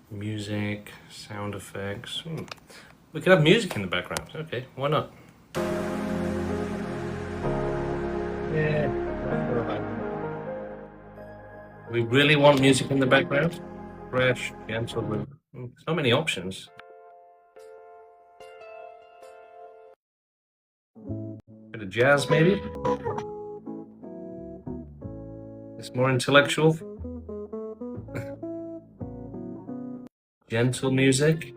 Music, sound effects. We could have music in the background. Okay, why not? Yeah. We really want music in the background? Fresh, gentle. So many options. Bit of jazz, maybe? It's more intellectual. Gentle music.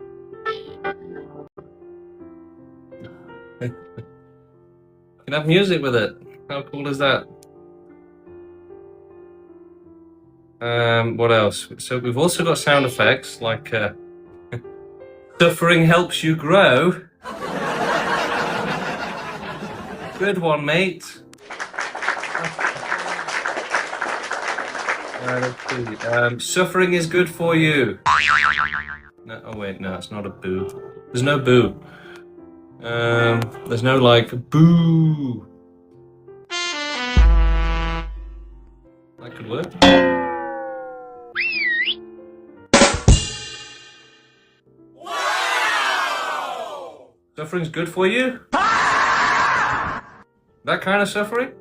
You can have music with it. How cool is that? What else? So we've also got sound effects like suffering helps you grow. Good one, mate. Let's see. Suffering is good for you. No, oh wait, no, it's not a boo. There's no boo. There's no like boo. That could work. Wow! Suffering's good for you? That kind of suffering?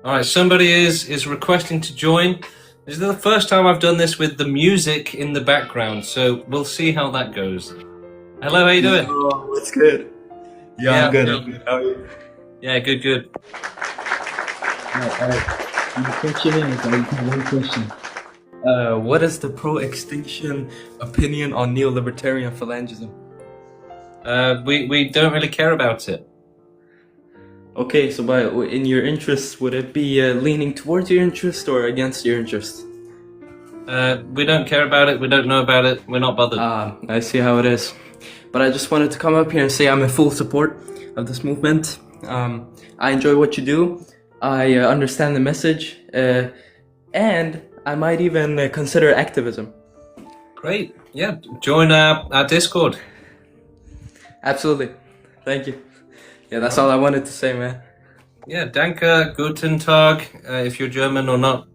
Alright, somebody is requesting to join. This is the first time I've done this with the music in the background, so we'll see how that goes. Hello, how you doing? Oh, what's good? Yeah, I'm good. I'm good. How are you? Yeah, good. Alright. The question is, one question. What is the pro-extinction opinion on neo-libertarian phalangism? We don't really care about it. Okay, so in your interest, would it be leaning towards your interest or against your interest? We don't care about it, we don't know about it, we're not bothered. I see how it is. But I just wanted to come up here and say I'm in full support of this movement. I enjoy what you do, I understand the message, and I might even consider activism. Great, yeah, join our Discord. Absolutely, thank you. Yeah, that's all I wanted to say, man. Yeah, danke, guten Tag, if you're German or not.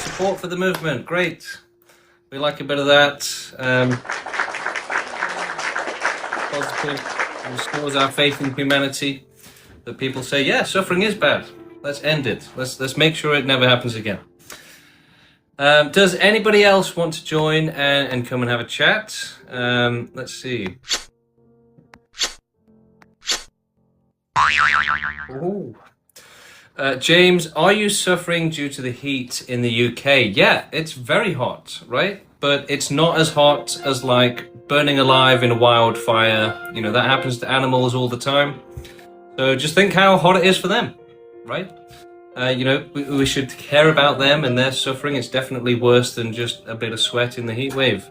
Support for the movement, great. We like a bit of that. Positive, restores our faith in humanity. That people say, yeah, suffering is bad. Let's end it. Let's make sure it never happens again. Does anybody else want to join and come and have a chat? Let's see. Ooh. James, are you suffering due to the heat in the UK? Yeah, it's very hot, right? But it's not as hot as like burning alive in a wildfire. You know, that happens to animals all the time. So just think how hot it is for them, right? You know, we should care about them and their suffering. It's definitely worse than just a bit of sweat in the heat wave.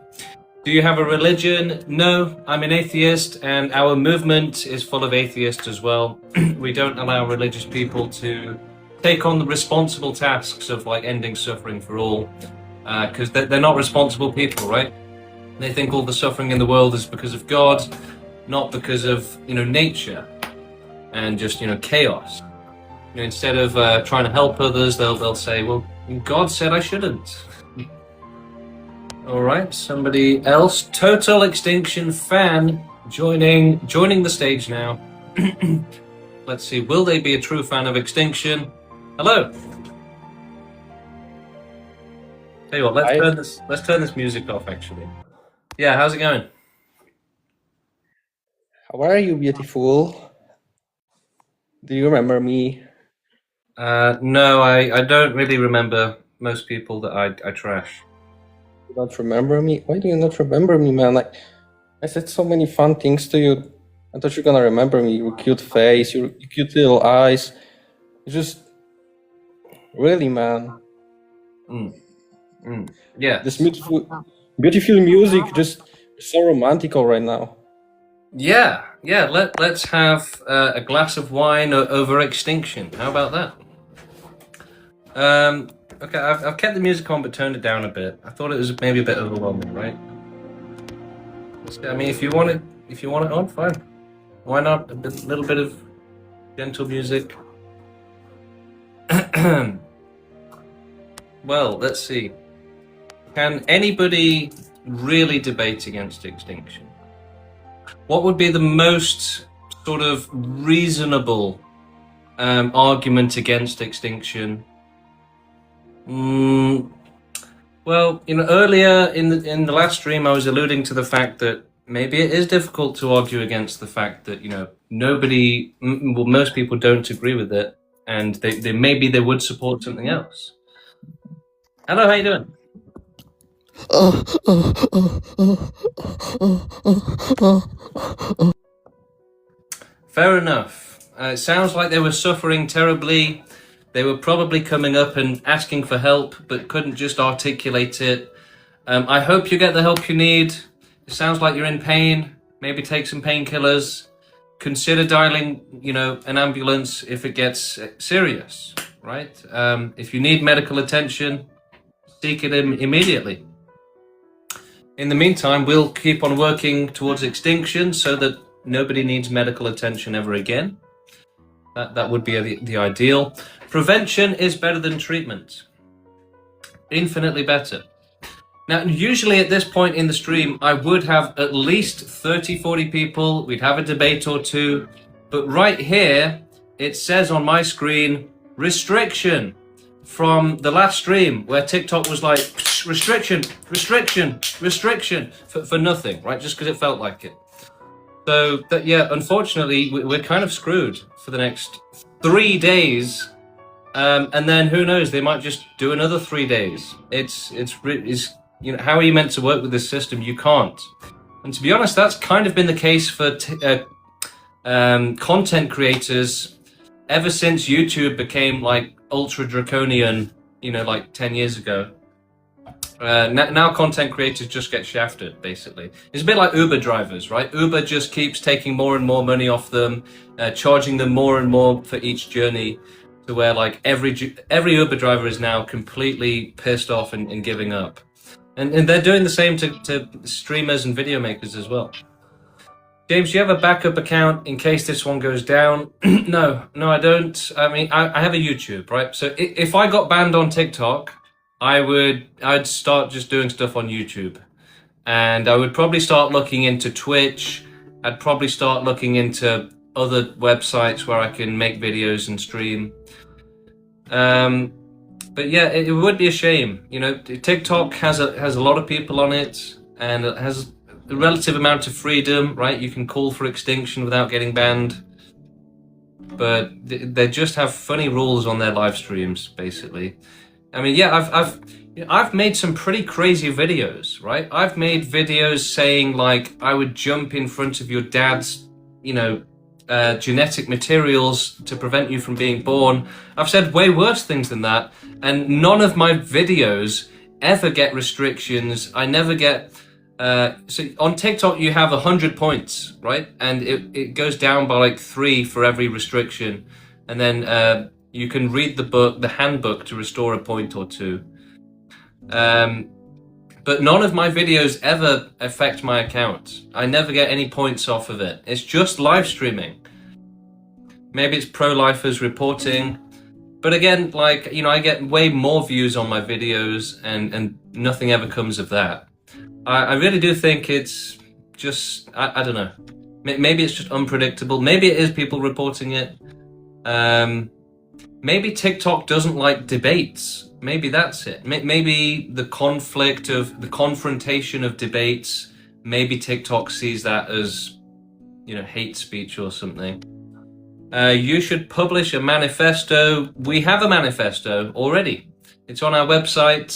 Do you have a religion? No, I'm an atheist, and our movement is full of atheists as well. We don't allow religious people to take on the responsible tasks of like ending suffering for all, because they're not responsible people, right? They think all the suffering in the world is because of God, not because of, you know, nature and just, you know, chaos. You know, instead of trying to help others, they'll say, well, God said I shouldn't. All right, somebody else. Total Extinction fan joining the stage now. Let's see, will they be a true fan of Extinction? Hello. Tell you what, let's turn this music off actually. Yeah, how's it going? How are you, beautiful? Do you remember me? No, I don't really remember most people that I trash. You don't remember me? Why do you not remember me, man? Like, I said so many fun things to you. I thought you're gonna remember me. Your cute face, your cute little eyes. You just... Really, man. Yeah. This beautiful music, just so romantical right now. Yeah. Let's have a glass of wine over Extinction. How about that? Okay, I've kept the music on but turned it down a bit. I thought it was maybe a bit overwhelming, right? I mean, if you want it on, fine. Why not a little bit of gentle music? Well, let's see. Can anybody really debate against extinction? What would be the most sort of reasonable argument against extinction? Well, earlier in the last stream, I was alluding to the fact that maybe it is difficult to argue against the fact that most people don't agree with it, and they maybe they would support something else. Hello, how you doing? Fair enough. It sounds like they were suffering terribly. They were probably coming up and asking for help, but couldn't just articulate it. I hope you get the help you need. It sounds like you're in pain. Maybe take some painkillers. Consider dialing, an ambulance if it gets serious, right? If you need medical attention, seek it immediately. In the meantime, we'll keep on working towards extinction so that nobody needs medical attention ever again. That would be the ideal. Prevention is better than treatment. Infinitely better. Now, usually at this point in the stream, I would have at least 30, 40 people. We'd have a debate or two. But right here, it says on my screen, restriction from the last stream where TikTok was like, restriction, restriction, restriction for nothing, right? Just because it felt like it. So, unfortunately, we're kind of screwed for the next 3 days. And then who knows, they might just do another 3 days. It's how are you meant to work with this system? You can't. And to be honest, that's kind of been the case for content creators ever since YouTube became like ultra draconian, like 10 years ago. Now content creators just get shafted, basically. It's a bit like Uber drivers, right? Uber just keeps taking more and more money off them, charging them more and more for each journey, to where like every Uber driver is now completely pissed off and giving up. And they're doing the same to streamers and video makers as well. James, do you have a backup account in case this one goes down? No, I don't. I mean, I have a YouTube, right? So if I got banned on TikTok, I'd start just doing stuff on YouTube. And I would probably start looking into Twitch. I'd probably start looking into other websites where I can make videos and stream. But yeah, it would be a shame. TikTok has a lot of people on it, and it has a relative amount of freedom, right? You can call for extinction without getting banned. But they just have funny rules on their live streams, basically. I mean, yeah, I've made some pretty crazy videos, right? I've made videos saying like I would jump in front of your dad's, genetic materials to prevent you from being born. I've said way worse things than that, and none of my videos ever get restrictions. I never get. So on TikTok you have 100 points, right? And it goes down by like 3 for every restriction, and then you can read the handbook to restore a point or 2. But none of my videos ever affect my account. I never get any points off of it. It's just live streaming. Maybe it's pro-lifers reporting. But again, like, I get way more views on my videos and nothing ever comes of that. I really do think it's just, I don't know. Maybe it's just unpredictable. Maybe it is people reporting it. Maybe TikTok doesn't like debates. Maybe that's it. Maybe the confrontation of debates, maybe TikTok sees that as, hate speech or something. You should publish a manifesto. We have a manifesto already. It's on our website,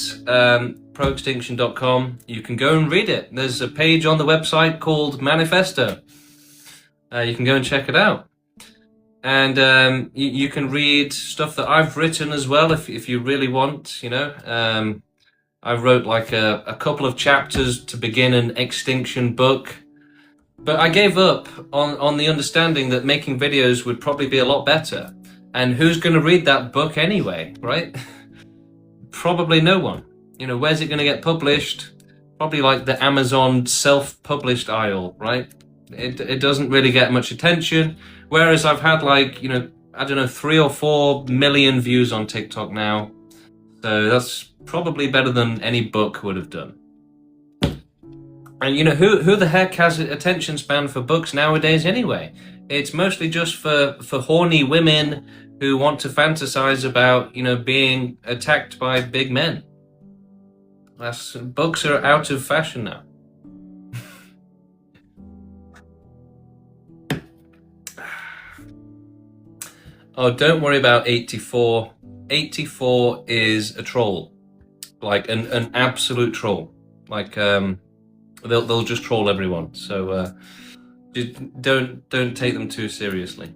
proextinction.com. You can go and read it. There's a page on the website called Manifesto. You can go and check it out. And you can read stuff that I've written as well if you really want, I wrote like a couple of chapters to begin an extinction book. But I gave up on the understanding that making videos would probably be a lot better. And who's going to read that book anyway, right? Probably no one. Where's it going to get published? Probably like the Amazon self-published aisle, right? It doesn't really get much attention. Whereas I've had like, I don't know, 3 or 4 million views on TikTok now. So that's probably better than any book would have done. And you know, who the heck has attention span for books nowadays anyway? It's mostly just for horny women who want to fantasize about, you know, being attacked by big men. Books are out of fashion now. Oh, don't worry about 84. 84 is a troll. Like an absolute troll. Like they'll just troll everyone. So don't take them too seriously.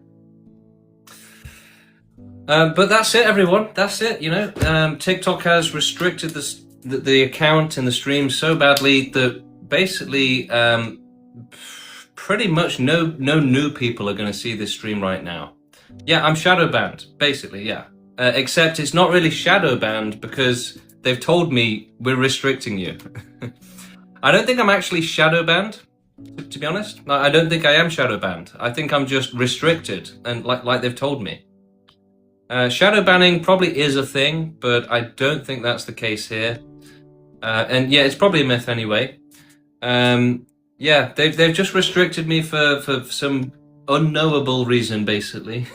But that's it, everyone. That's it. You know, TikTok has restricted the account and the stream so badly that basically pretty much no new people are going to see this stream right now. Yeah, I'm shadow banned, basically. Yeah, except it's not really shadow banned because they've told me we're restricting you. I don't think I'm actually shadow banned, to be honest. I don't think I am shadow banned. I think I'm just restricted, and like they've told me. Shadow banning probably is a thing, but I don't think that's the case here. And yeah, it's probably a myth anyway. Yeah, they've just restricted me for some unknowable reason, basically.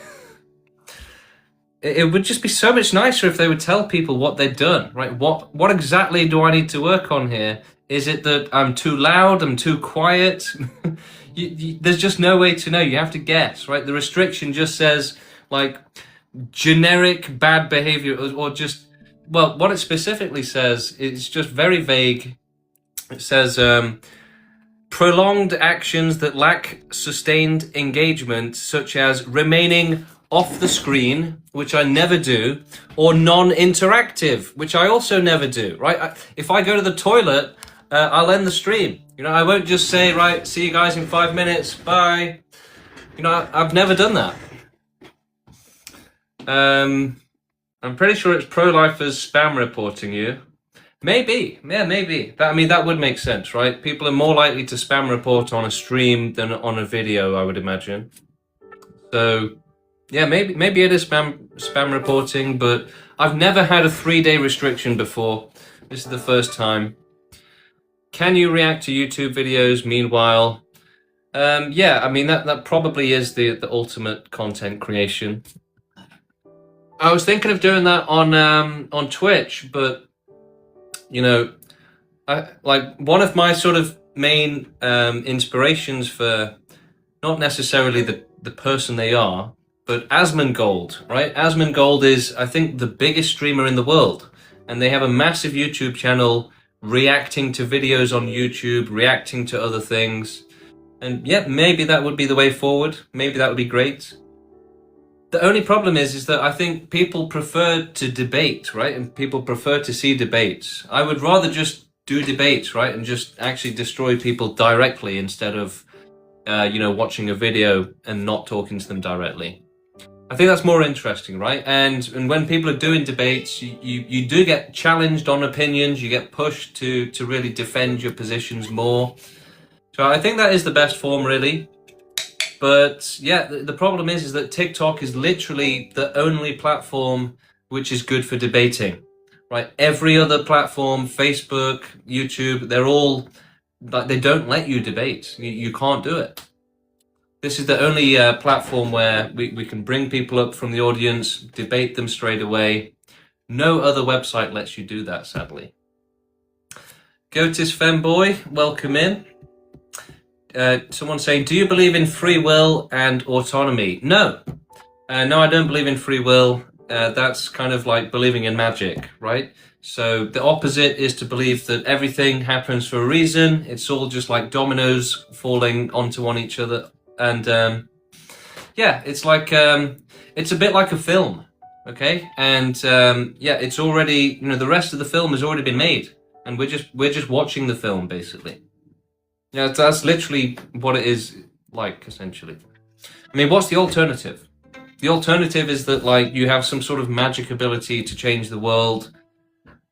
It would just be so much nicer if they would tell people what they'd done, right? What exactly do I need to work on here? Is it that I'm too loud? I'm too quiet? There's just no way to know. You have to guess, right? The restriction just says like generic bad behavior, or just, well, what it specifically says is just very vague. It says prolonged actions that lack sustained engagement, such as remaining off the screen, which I never do, or non-interactive, which I also never do, right? If I go to the toilet, I'll end the stream. You know, I won't just say, right, see you guys in 5 minutes, bye. You know, I've never done that. I'm pretty sure it's pro-lifers spam reporting you. Maybe, yeah, maybe. That would make sense, right? People are more likely to spam report on a stream than on a video, I would imagine. So, yeah, maybe it is spam reporting, but I've never had a 3-day restriction before. This is the first time. Can you react to YouTube videos meanwhile? Yeah, I mean, that probably is the ultimate content creation. I was thinking of doing that on Twitch, but you know, like one of my sort of main inspirations for not necessarily the person they are, but Asmongold, right? Asmongold is, I think, the biggest streamer in the world, and they have a massive YouTube channel reacting to videos on YouTube, reacting to other things, and yeah, maybe that would be the way forward. Maybe that would be great. The only problem is that I think people prefer to debate, right? And people prefer to see debates. I would rather just do debates, right? And just actually destroy people directly instead of, you know, watching a video and not talking to them directly. I think that's more interesting, right? And when people are doing debates, you do get challenged on opinions. You get pushed to really defend your positions more. So I think that is the best form, really. But yeah, the problem is that TikTok is literally the only platform which is good for debating, right? Every other platform, Facebook, YouTube, they're all, like, they don't let you debate. You can't do it. This is the only platform where we can bring people up from the audience, debate them straight away. No other website lets you do that, sadly. Goatis Femboy, welcome in. Someone saying, do you believe in free will and autonomy? No. No, I don't believe in free will. That's kind of like believing in magic, right? So the opposite is to believe that everything happens for a reason. It's all just like dominoes falling onto each other. And yeah, it's like, it's a bit like a film, okay? And yeah, it's already, you know, the rest of the film has already been made. And we're just watching the film, basically. Yeah, that's literally what it is like, essentially. I mean, what's the alternative? The alternative is that, like, you have some sort of magic ability to change the world.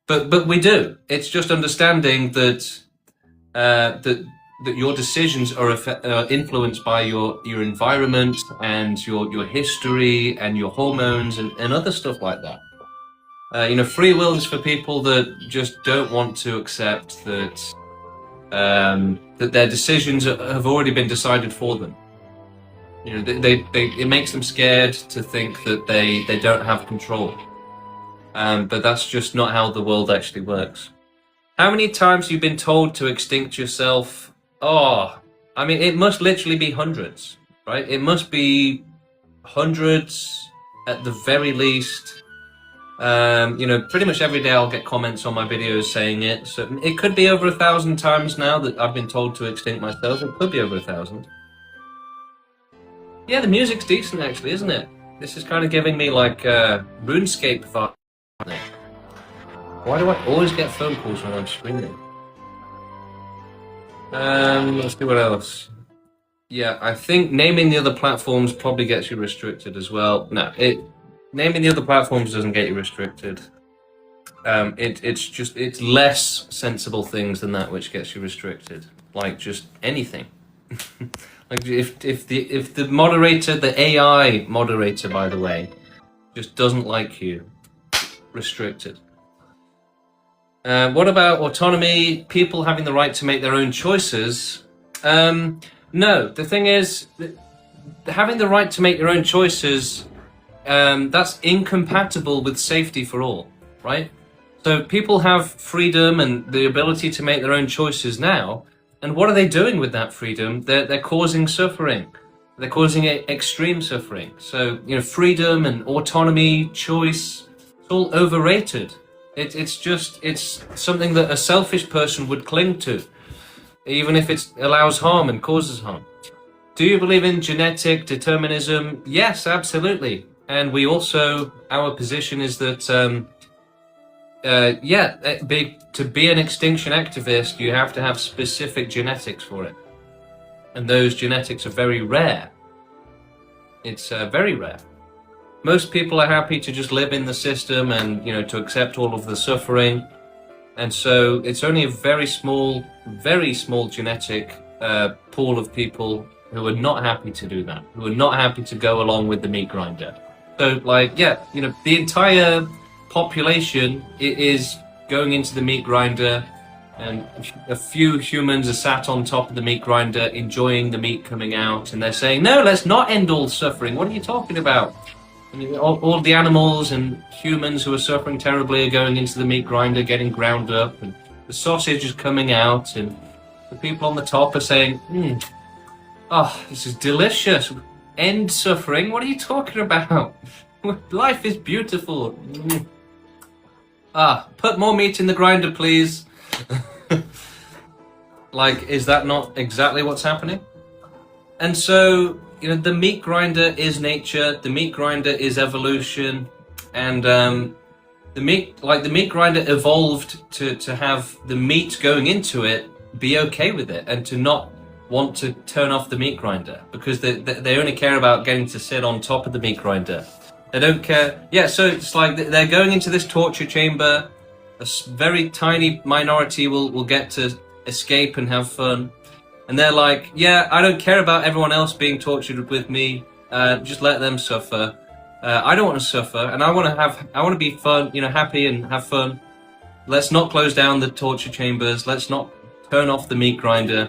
But we do. It's just understanding that that that your decisions are influenced by your environment and your history and your hormones and other stuff like that. Free will is for people that just don't want to accept that that their decisions have already been decided for them. It makes them scared to think that they don't have control. But that's just not how the world actually works. How many times have you been told to extinct yourself? Oh, I mean, it must literally be hundreds, right? It must be hundreds at the very least. Pretty much every day I'll get comments on my videos saying it. So it could be over 1,000 times now that I've been told to extinct myself. It could be over 1,000. Yeah, the music's decent actually, isn't it? This is kind of giving me like RuneScape vibe. Why do I always get phone calls when I'm streaming? Let's see what else. Yeah, I think naming the other platforms probably gets you restricted as well. No, naming the other platforms doesn't get you restricted. It's less sensible things than that which gets you restricted. Like just anything. Like if the moderator, the AI moderator, by the way, just doesn't like you, restricted. What about autonomy? People having the right to make their own choices? No, the thing is, having the right to make your own choices, that's incompatible with safety for all, right? So people have freedom and the ability to make their own choices now, and what are they doing with that freedom? They're causing suffering. They're causing extreme suffering. So, freedom and autonomy, choice, it's all overrated. It's something that a selfish person would cling to, even if it allows harm and causes harm. Do you believe in genetic determinism? Yes, absolutely. And our position is that, to be an extinction activist, you have to have specific genetics for it. And those genetics are very rare. It's very rare. Most people are happy to just live in the system and, to accept all of the suffering. And so it's only a very small genetic pool of people who are not happy to do that, who are not happy to go along with the meat grinder. So, the entire population is going into the meat grinder, and a few humans are sat on top of the meat grinder enjoying the meat coming out, and they're saying, no, let's not end all suffering. What are you talking about? All the animals and humans who are suffering terribly are going into the meat grinder, getting ground up, and the sausage is coming out, and the people on the top are saying, this is delicious. End suffering? What are you talking about? Life is beautiful. Put more meat in the grinder, please. Is that not exactly what's happening? And so, the meat grinder is nature, the meat grinder is evolution, and the meat grinder evolved to have the meat going into it be okay with it, and to not want to turn off the meat grinder, because they only care about getting to sit on top of the meat grinder. They don't care. Yeah, so it's like they're going into this torture chamber. A very tiny minority will get to escape and have fun. And they're like, yeah, I don't care about everyone else being tortured with me. Just let them suffer. I don't want to suffer, and I want to be fun, happy and have fun. Let's not close down the torture chambers. Let's not turn off the meat grinder.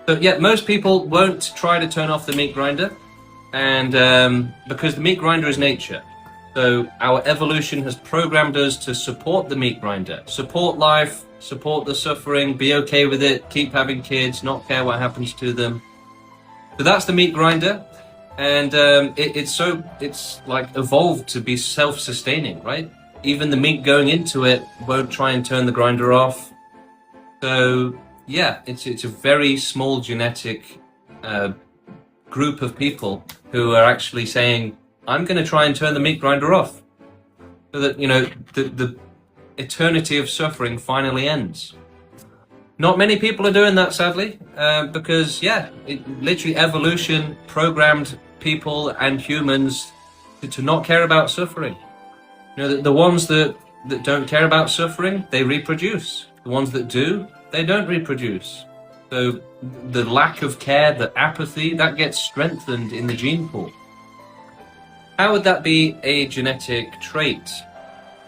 So yeah, most people won't try to turn off the meat grinder, and because the meat grinder is nature. So our evolution has programmed us to support the meat grinder, support life, support the suffering, be okay with it, keep having kids, not care what happens to them. So that's the meat grinder, and it's evolved to be self-sustaining, right? Even the meat going into it won't try and turn the grinder off. So yeah, it's a very small genetic group of people who are actually saying, I'm going to try and turn the meat grinder off, so that the eternity of suffering finally ends. Not many people are doing that, sadly, because literally evolution programmed people and humans to not care about suffering. The ones that don't care about suffering, they reproduce. The ones that do, they don't reproduce. So the lack of care, the apathy, that gets strengthened in the gene pool. How would that be a genetic trait?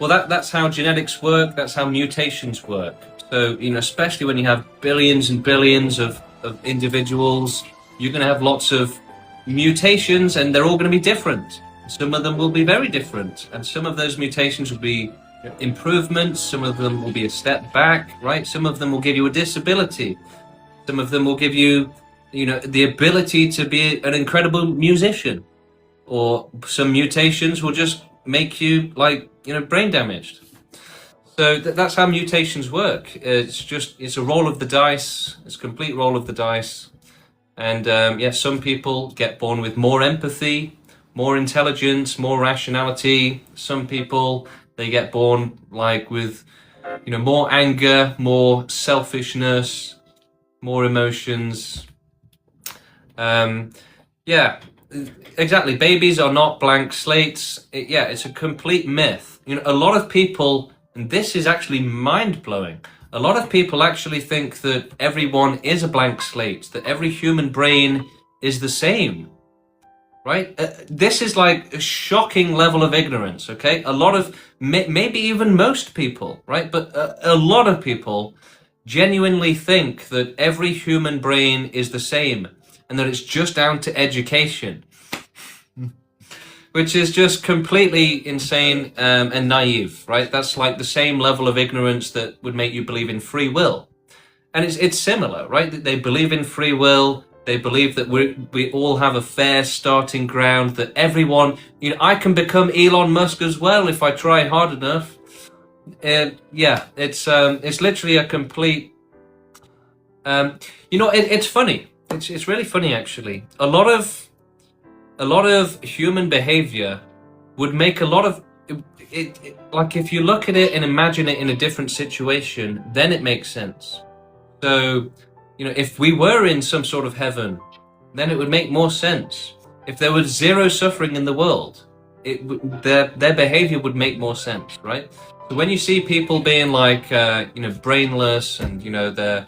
Well, that's how genetics work, that's how mutations work. So, especially when you have billions and billions of individuals, you're going to have lots of mutations, and they're all going to be different. Some of them will be very different, and some of those mutations will be improvements, some of them will be a step back, right? Some of them will give you a disability. Some of them will give you, the ability to be an incredible musician. Or some mutations will just make you, brain damaged. So that's how mutations work. It's a roll of the dice. It's a complete roll of the dice. And some people get born with more empathy, more intelligence, more rationality. Some people, they get born with, more anger, more selfishness, more emotions. Exactly. Babies are not blank slates. It's a complete myth. A lot of people, and this is actually mind-blowing, a lot of people actually think that everyone is a blank slate, that every human brain is the same, right? This is like a shocking level of ignorance, okay? A lot of, maybe even most people, right? But a lot of people genuinely think that every human brain is the same, and that it's just down to education, which is just completely insane and naive, right? That's like the same level of ignorance that would make you believe in free will. And it's similar, right? They believe in free will. They believe that we all have a fair starting ground, that everyone, I can become Elon Musk as well if I try hard enough. It's literally a complete, it's funny. It's really funny, actually. A lot of human behavior would make a lot of it. Like, if you look at it and imagine it in a different situation, then it makes sense. So, if we were in some sort of heaven, then it would make more sense. If there was zero suffering in the world, their behavior would make more sense, right? So when you see people being brainless, and they're,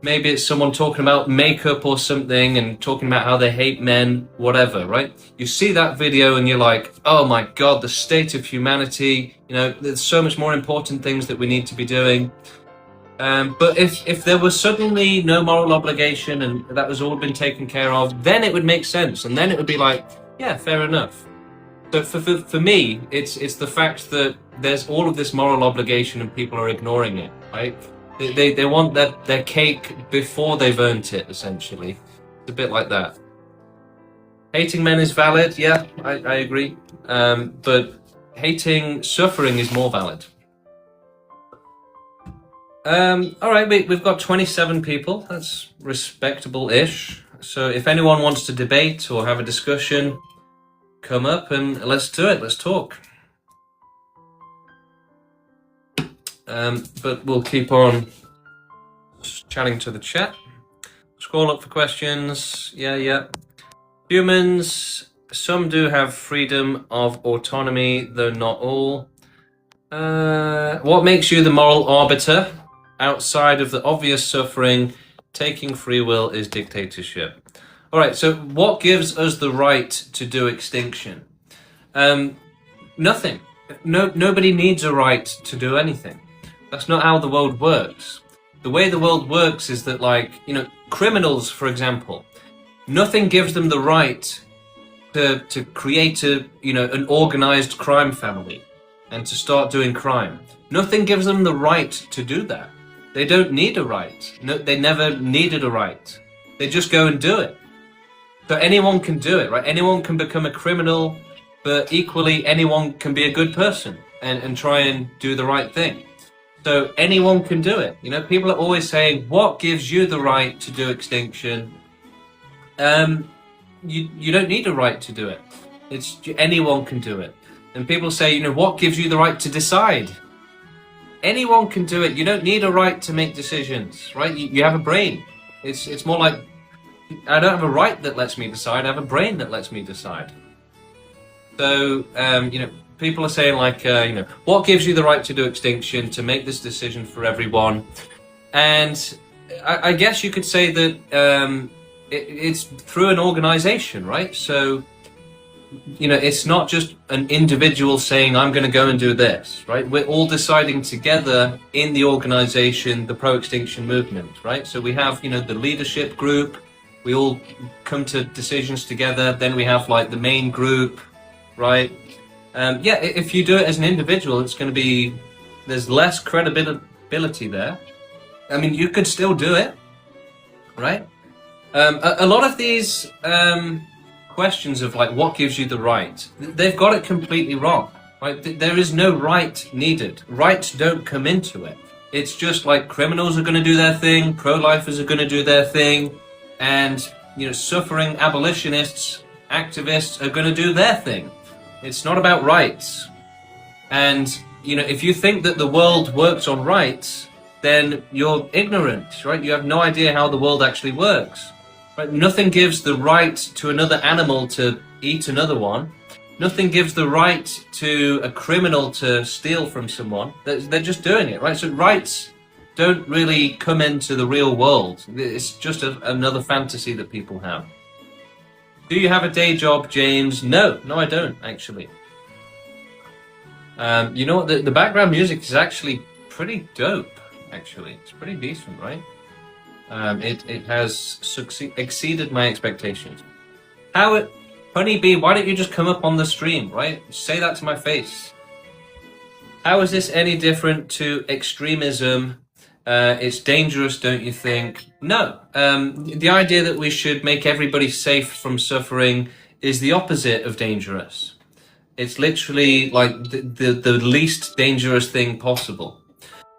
maybe it's someone talking about makeup or something and talking about how they hate men, whatever, right? You see that video and you're like, oh my God, the state of humanity, there's so much more important things that we need to be doing. But if there was suddenly no moral obligation and that was all been taken care of, then it would make sense. And then it would be like, yeah, fair enough. So for me, it's the fact that there's all of this moral obligation and people are ignoring it, right? They want their cake before they've earned it, essentially. It's a bit like that. Hating men is valid, yeah, I agree. But hating suffering is more valid. All right, we've got 27 people. That's respectable-ish. So if anyone wants to debate or have a discussion, come up and let's do it. Let's talk. But we'll keep on chatting to the chat. Scroll up for questions. Yeah. Humans, some do have freedom of autonomy, though not all. What makes you the moral arbiter? Outside of the obvious suffering, taking free will is dictatorship. All right, so what gives us the right to do extinction? Nothing. Nobody needs a right to do anything. That's not how the world works. The way the world works is that, criminals, for example, nothing gives them the right to create an organized crime family and to start doing crime. Nothing gives them the right to do that. They don't need a right. No, they never needed a right. They just go and do it. So anyone can do it, right? Anyone can become a criminal, but equally anyone can be a good person and try and do the right thing. So anyone can do it. People are always saying, what gives you the right to do extinction? You don't need a right to do it. Anyone can do it. And people say, what gives you the right to decide? Anyone can do it. You don't need a right to make decisions, right? You have a brain. It's more like, I don't have a right that lets me decide. I have a brain that lets me decide. So, people are saying what gives you the right to do extinction, to make this decision for everyone? And I guess you could say that it's through an organization, right? So, it's not just an individual saying, I'm going to go and do this, right? We're all deciding together in the organization, the pro-extinction movement, right? So we have, the leadership group, we all come to decisions together, then we have like the main group, right? If you do it as an individual, it's going to be, there's less credibility there. I mean, you could still do it, right? A lot of these questions of like what gives you the right, they've got it completely wrong, right? There is no right needed. Rights don't come into it. It's just like criminals are going to do their thing, pro-lifers are going to do their thing, and suffering abolitionists, activists are going to do their thing. It's not about rights. And if you think that the world works on rights, then you're ignorant, right? You have no idea how the world actually works. Right? Nothing gives the right to another animal to eat another one. Nothing gives the right to a criminal to steal from someone. They're just doing it, right? So rights don't really come into the real world. It's just another fantasy that people have. Do you have a day job, James? No, I don't, actually. You know what? The background music is actually pretty dope, actually. It's pretty decent, right? It has exceeded my expectations. Honeybee, why don't you just come up on the stream, right? Say that to my face. How is this any different to extremism? It's dangerous, don't you think? No. The idea that we should make everybody safe from suffering is the opposite of dangerous. It's literally like the least dangerous thing possible.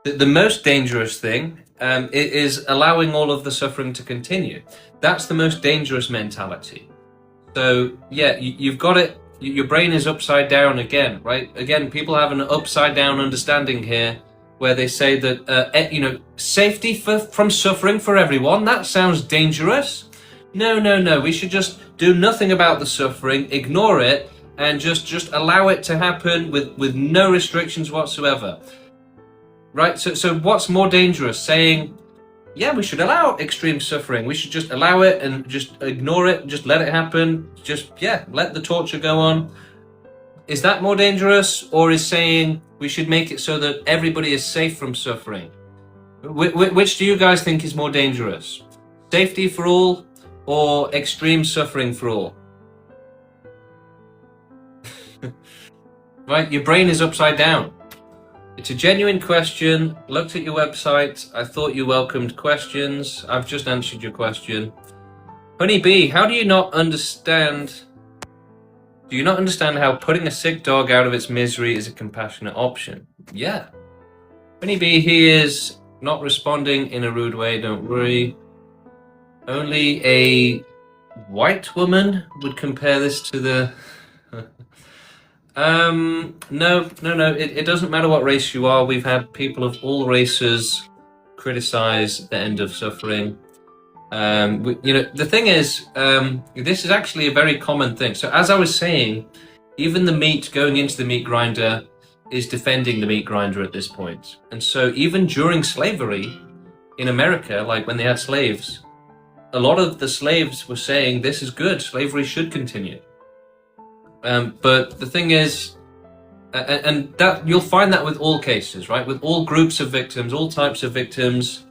The most dangerous thing is allowing all of the suffering to continue. That's the most dangerous mentality. So yeah, you've got it. Your brain is upside down again, right? Again, people have an upside down understanding here, where they say that safety from suffering for everyone. That sounds dangerous. No. We should just do nothing about the suffering, ignore it, and just allow it to happen with no restrictions whatsoever. Right? So what's more dangerous? Saying, yeah, we should allow extreme suffering. We should just allow it and just ignore it, just let it happen. Let the torture go on. Is that more dangerous? Or is saying we should make it so that everybody is safe from suffering? Which do you guys think is more dangerous? Safety for all or extreme suffering for all? Right, your brain is upside down. It's a genuine question. Looked at your website. I thought you welcomed questions. I've just answered your question. Honeybee, how do you not understand? Do you not understand how putting a sick dog out of its misery is a compassionate option? Yeah. Honeybee, he is not responding in a rude way, don't worry. Only a white woman would compare this to the... No. It doesn't matter what race you are. We've had people of all races criticize the end of suffering. The thing is, this is actually a very common thing. So as I was saying, even the meat going into the meat grinder is defending the meat grinder at this point. And so even during slavery in America, like when they had slaves, a lot of the slaves were saying, this is good, slavery should continue. But the thing is, and that you'll find that with all cases, right? With all groups of victims, all types of victims.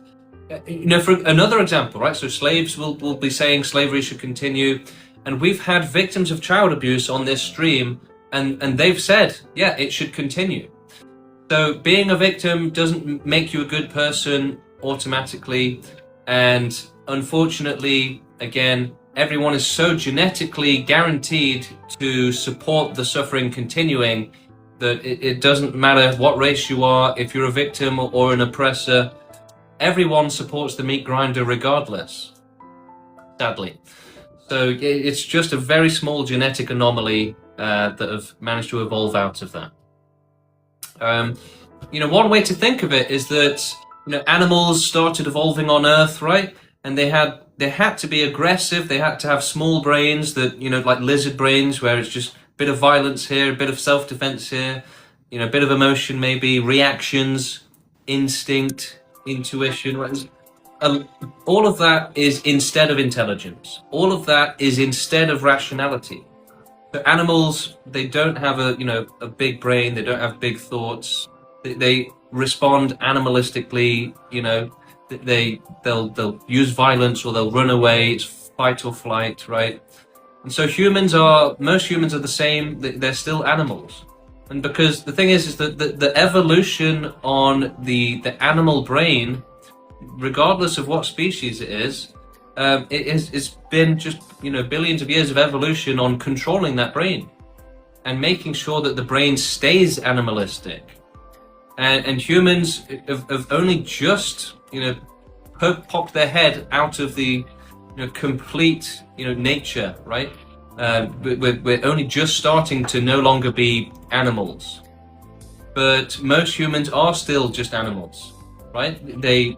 For another example, right? So slaves will be saying slavery should continue. And we've had victims of child abuse on this stream, and they've said, yeah, it should continue. So being a victim doesn't make you a good person automatically. And unfortunately, again, everyone is so genetically guaranteed to support the suffering continuing that it doesn't matter what race you are, if you're a victim or an oppressor, everyone supports the meat grinder regardless, sadly. So it's just a very small genetic anomaly that have managed to evolve out of that. One way to think of it is that animals started evolving on Earth, right? And they had to be aggressive. They had to have small brains that, like lizard brains, where it's just a bit of violence here, a bit of self-defense here, a bit of emotion maybe, reactions, instinct, intuition. Right? all of that is instead of intelligence. All of that is instead of rationality. So animals, they don't have a big brain. They don't have big thoughts. They respond animalistically. They'll use violence or they'll run away. It's fight or flight, right? And so most humans are the same. They're still animals. And because the thing is that the evolution on the animal brain, regardless of what species it is, it's been just billions of years of evolution on controlling that brain and making sure that the brain stays animalistic. And humans have only just popped their head out of the complete nature, right? We're only just starting to no longer be animals, but most humans are still just animals, right? They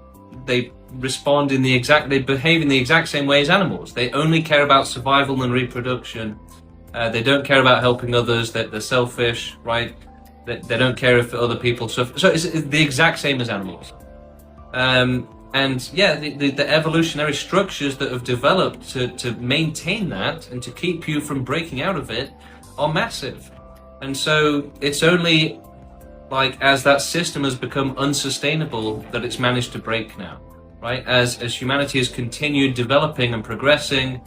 respond they behave in the exact same way as animals. They only care about survival and reproduction. They don't care about helping others. They're selfish, right? They don't care if other people suffer. So it's the exact same as animals. And yeah, the evolutionary structures that have developed to maintain that and to keep you from breaking out of it are massive. And so it's only like as that system has become unsustainable that it's managed to break now, right? As humanity has continued developing and progressing,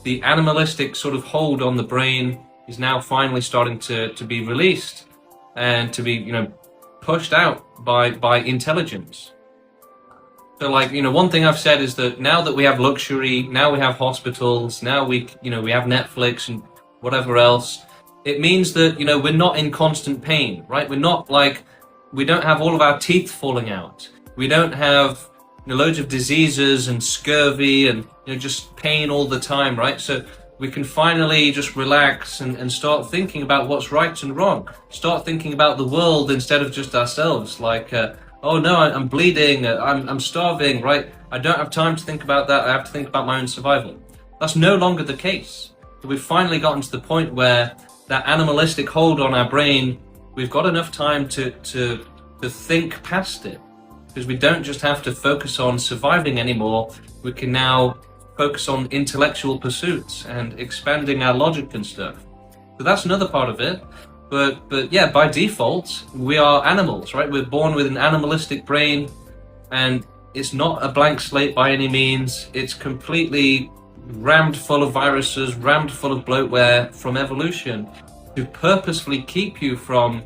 the animalistic sort of hold on the brain is now finally starting to be released and to be pushed out by intelligence. So one thing I've said is that now that we have luxury, now we have hospitals, now we have Netflix and whatever else, it means that we're not in constant pain, right? We're not we don't have all of our teeth falling out. We don't have loads of diseases and scurvy and just pain all the time, right? So we can finally just relax and start thinking about what's right and wrong. Start thinking about the world instead of just ourselves. Oh no, I'm bleeding, I'm starving, right? I don't have time to think about that. I have to think about my own survival. That's no longer the case. We've finally gotten to the point where that animalistic hold on our brain, we've got enough time to think past it. Because we don't just have to focus on surviving anymore. We can now focus on intellectual pursuits and expanding our logic and stuff. So that's another part of it. But yeah, by default, we are animals, right? We're born with an animalistic brain, and it's not a blank slate by any means. It's completely rammed full of viruses, rammed full of bloatware from evolution to purposefully keep you from,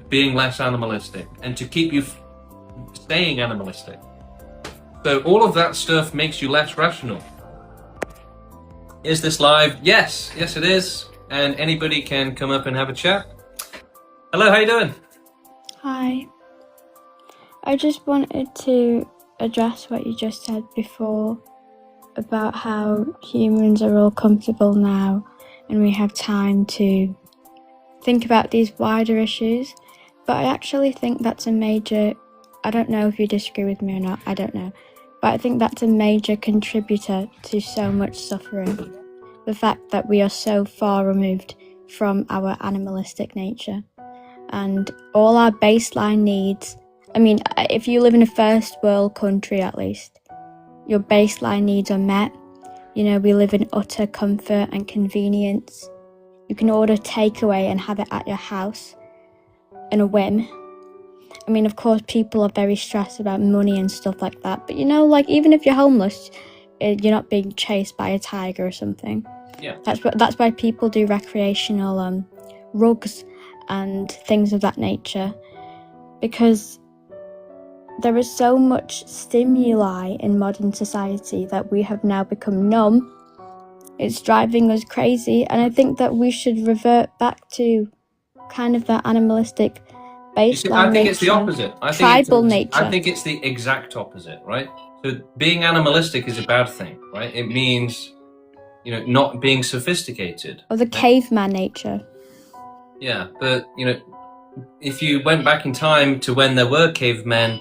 being less animalistic and to keep you staying animalistic. So all of that stuff makes you less rational. Is this live? Yes, it is. And anybody can come up and have a chat. Hello, how you doing? Hi. I just wanted to address what you just said before about how humans are all comfortable now and we have time to think about these wider issues. But I actually think that's a major, I don't know if you disagree with me or not, I don't know. But I think that's a major contributor to so much suffering. The fact that we are so far removed from our animalistic nature and all our baseline needs. I mean, if you live in a first world country, at least, your baseline needs are met. We live in utter comfort and convenience. You can order takeaway and have it at your house in a whim. I mean, of course, people are very stressed about money and stuff like that. But even if you're homeless, you're not being chased by a tiger or something. Yeah. That's why people do recreational rugs and things of that nature, because there is so much stimuli in modern society that we have now become numb. It's driving us crazy, and I think that we should revert back to kind of that animalistic baseline. I think it's the opposite. Tribal nature. I think it's the exact opposite, right? So being animalistic is a bad thing, right? It means not being sophisticated. Or the caveman nature. Yeah, but, if you went back in time to when there were cavemen,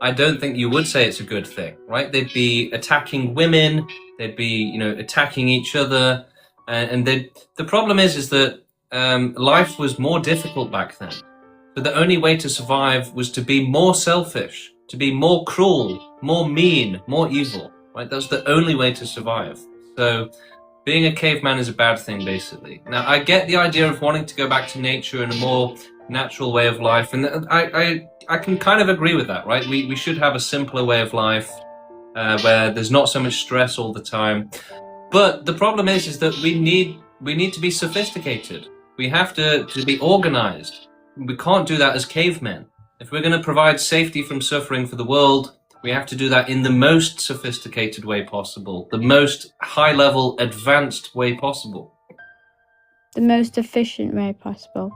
I don't think you would say it's a good thing, right? They'd be attacking women, they'd be, attacking each other, and the problem is that life was more difficult back then. So the only way to survive was to be more selfish, to be more cruel, more mean, more evil, right? That's the only way to survive. So being a caveman is a bad thing, basically. Now, I get the idea of wanting to go back to nature and a more natural way of life, and I can kind of agree with that, right? We should have a simpler way of life where there's not so much stress all the time. But the problem is that we need to be sophisticated. We have to be organized. We can't do that as cavemen. If we're going to provide safety from suffering for the world, we have to do that in the most sophisticated way possible, the most high-level, advanced way possible. The most efficient way possible.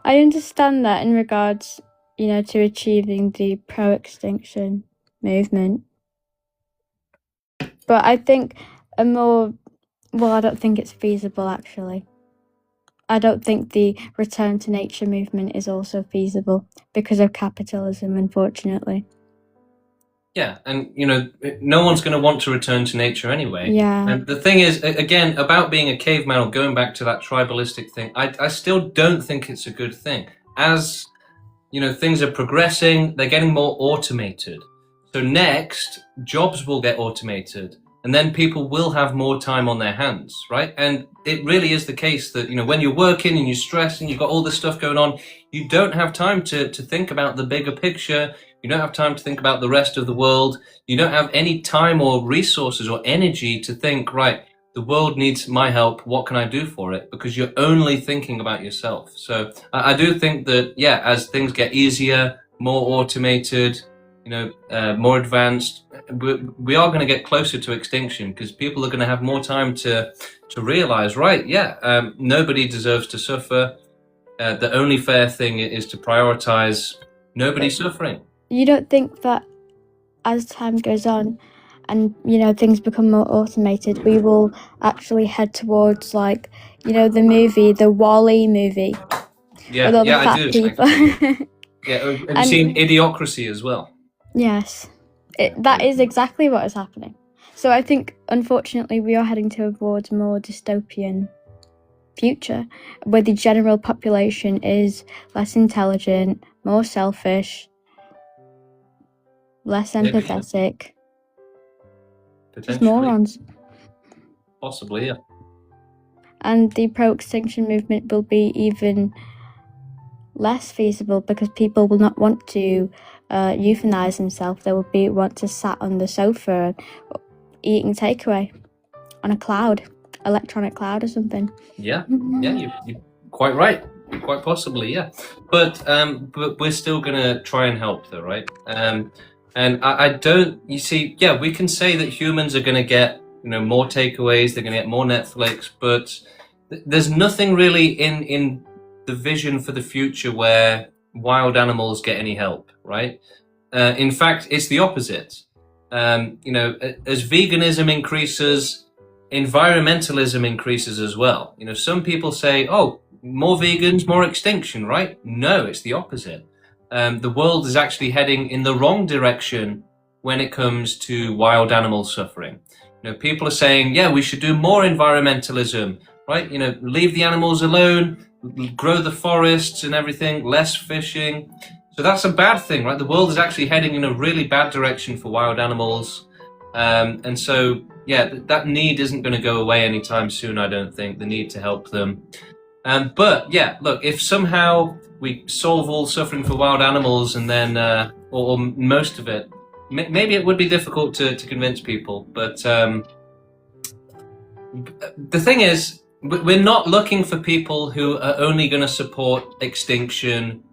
I understand that in regards, to achieving the pro-extinction movement. But I think I don't think it's feasible, actually. I don't think the return to nature movement is also feasible because of capitalism, unfortunately. Yeah, and no one's going to want to return to nature anyway. Yeah. And the thing is, again, about being a caveman or going back to that tribalistic thing, I still don't think it's a good thing. As things are progressing, they're getting more automated. So next, jobs will get automated, and then people will have more time on their hands, right? And it really is the case that, when you're working and you're stressed and you've got all this stuff going on, you don't have time to think about the bigger picture. You don't have time to think about the rest of the world. You don't have any time or resources or energy to think, right, the world needs my help. What can I do for it? Because you're only thinking about yourself. So I do think that, yeah, as things get easier, more automated, more advanced, we are going to get closer to extinction because people are going to have more time to realize, right, nobody deserves to suffer. The only fair thing is to prioritize nobody suffering. You don't think that as time goes on and, things become more automated, we will actually head towards, like, the movie, the WALL-E movie? Yeah, with all the fat I do. people. Yeah, have you seen Idiocracy as well? Yes. That is exactly what is happening. So I think, unfortunately, we are heading towards a more dystopian future where the general population is less intelligent, more selfish, less empathetic. Just morons. Possibly, yeah. And the pro-extinction movement will be even less feasible because people will not want to euthanize themselves. They will want to sat on the sofa eating takeaway on a cloud, electronic cloud or something. Yeah, you're quite right. Quite possibly, yeah. But we're still gonna try and help, though, right? And I don't. You see, yeah, we can say that humans are gonna get more takeaways. They're gonna get more Netflix, but there's nothing really in the vision for the future where wild animals get any help, right? In fact, it's the opposite. As veganism increases, environmentalism increases as well. Some people say, oh, more vegans, more extinction, right? No, it's the opposite. The world is actually heading in the wrong direction when it comes to wild animal suffering. People are saying, yeah, we should do more environmentalism, right? Leave the animals alone, grow the forests and everything, less fishing. So that's a bad thing, right? The world is actually heading in a really bad direction for wild animals. And so, yeah, that need isn't going to go away anytime soon, I don't think, the need to help them. But, yeah, look, if somehow we solve all suffering for wild animals and then, or most of it, maybe it would be difficult to convince people. But the thing is, we're not looking for people who are only going to support extinction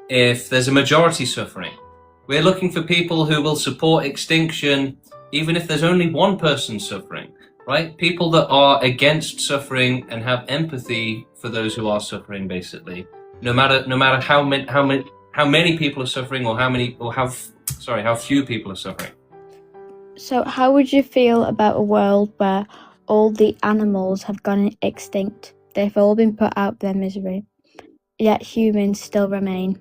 if there's a majority suffering. We're looking for people who will support extinction even if there's only one person suffering, right? People that are against suffering and have empathy for those who are suffering, basically. No matter how many people are suffering or how few people are suffering. So how would you feel about a world where all the animals have gone extinct? They've all been put out of their misery, yet humans still remain.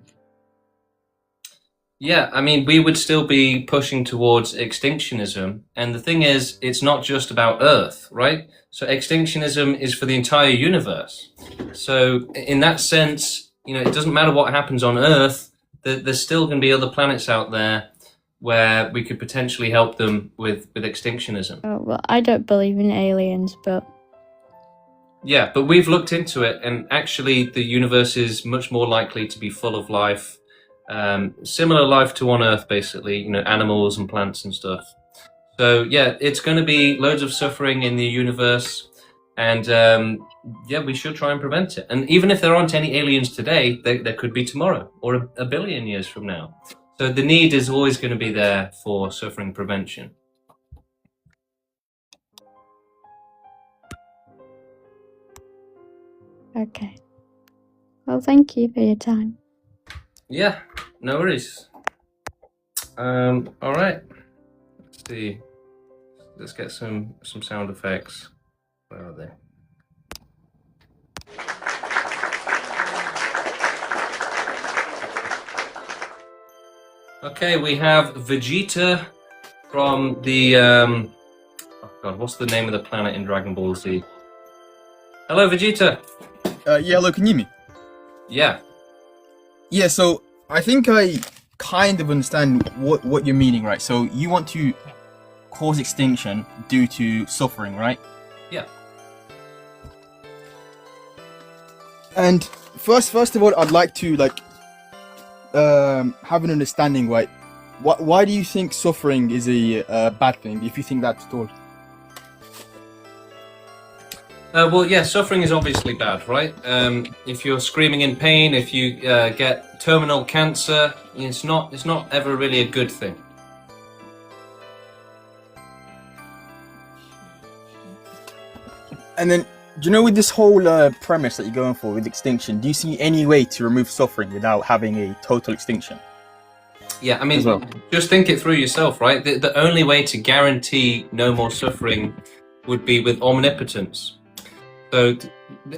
Yeah, I mean, we would still be pushing towards extinctionism. And the thing is, it's not just about Earth, right? So extinctionism is for the entire universe. So in that sense, it doesn't matter what happens on Earth, there's still going to be other planets out there. where we could potentially help them with extinctionism. Oh, well, I don't believe in aliens, but Yeah, but we've looked into it, and actually the universe is much more likely to be full of life, similar life to on Earth, basically, animals and plants and stuff. So yeah, it's going to be loads of suffering in the universe, and yeah, we should try and prevent it. And even if there aren't any aliens today, there could be tomorrow or a billion years from now. So the need is always going to be there for suffering prevention. okay. Well, thank you for your time. Yeah, no worries. All right. Let's see. Let's get some sound effects. Where are they? Okay, we have Vegeta from the oh god, what's the name of the planet in Dragon Ball Z? Hello, Vegeta. Yeah, hello, can you hear me? Yeah. Yeah, so I think I kind of understand what you're meaning, right? So you want to cause extinction due to suffering, right? Yeah. And first of all, I'd like to have an understanding, right? Why do you think suffering is a bad thing? If you think that at all. Well, yeah, suffering is obviously bad, right? If you're screaming in pain, if you get terminal cancer, it's not ever really a good thing. And then, do you know, with this whole premise that you're going for with extinction, do you see any way to remove suffering without having a total extinction? Yeah, I mean, As well. just think it through yourself, right? The only way to guarantee no more suffering would be with omnipotence. So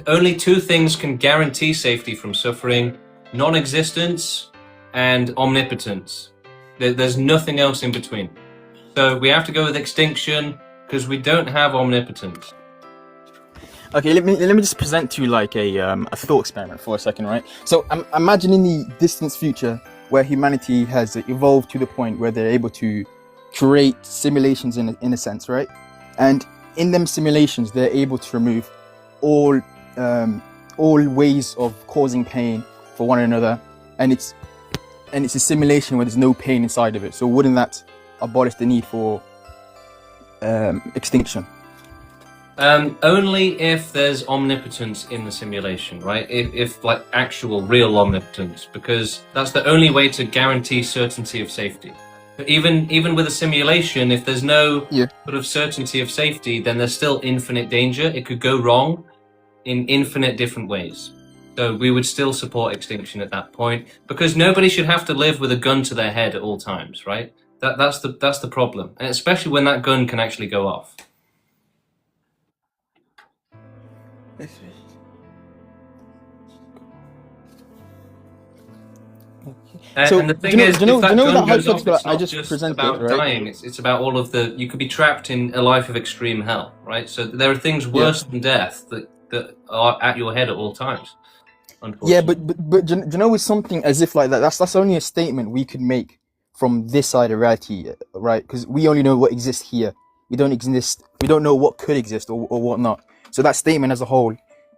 only two things can guarantee safety from suffering: non-existence and omnipotence. There's nothing else in between. So we have to go with extinction because we don't have omnipotence. Okay, let me just present to you like a thought experiment for a second, right? So imagine in the distant future where humanity has evolved to the point where they're able to create simulations in a sense, right? And in them simulations, they're able to remove all ways of causing pain for one another, and it's a simulation where there's no pain inside of it. So wouldn't that abolish the need for extinction? Only if there's omnipotence in the simulation, right? If like actual real omnipotence, because that's the only way to guarantee certainty of safety. But even with a simulation, if there's no sort of certainty of safety, then there's still infinite danger. It could go wrong in infinite different ways. So we would still support extinction at that point, because nobody should have to live with a gun to their head at all times, right? That's the problem, and especially when that gun can actually go off. So, And the thing do you know- is, do you know- if that do you know gun that goes off, hypothetical it's I not just just presented, about right? dying. It's about all of the. You could be trapped in a life of extreme hell, right? So there are things worse than death that are at your head at all times. Yeah, but do you know, with something as if like that, that's only a statement we could make from this side of reality, right? Because we only know what exists here. We don't know what could exist or what not. So that statement as a whole,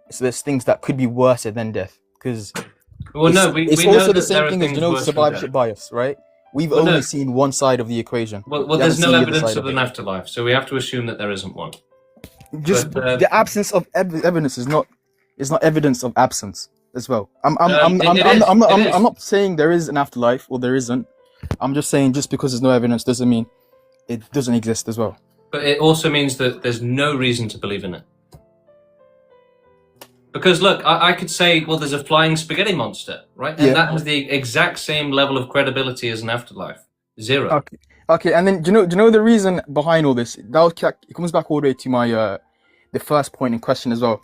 so there's things that could be worse than death. Because it's know also the that there same are thing as, things you know, worse than survivorship death. bias, right? We've Well, only no. seen one side of the equation. Well, We there's haven't no seen the other evidence side of an it. afterlife, so we have to assume that there isn't one. Just But, the absence of evidence is not evidence of absence as well. I'm not saying there is an afterlife or there isn't. I'm just saying just because there's no evidence doesn't mean it doesn't exist as well. But it also means that there's no reason to believe in it. Because look, I could say, well, there's a flying spaghetti monster, right? And that has the exact same level of credibility as an afterlife. Zero. Okay, and then do you know the reason behind all this? It comes back all the way to my the first point in question as well.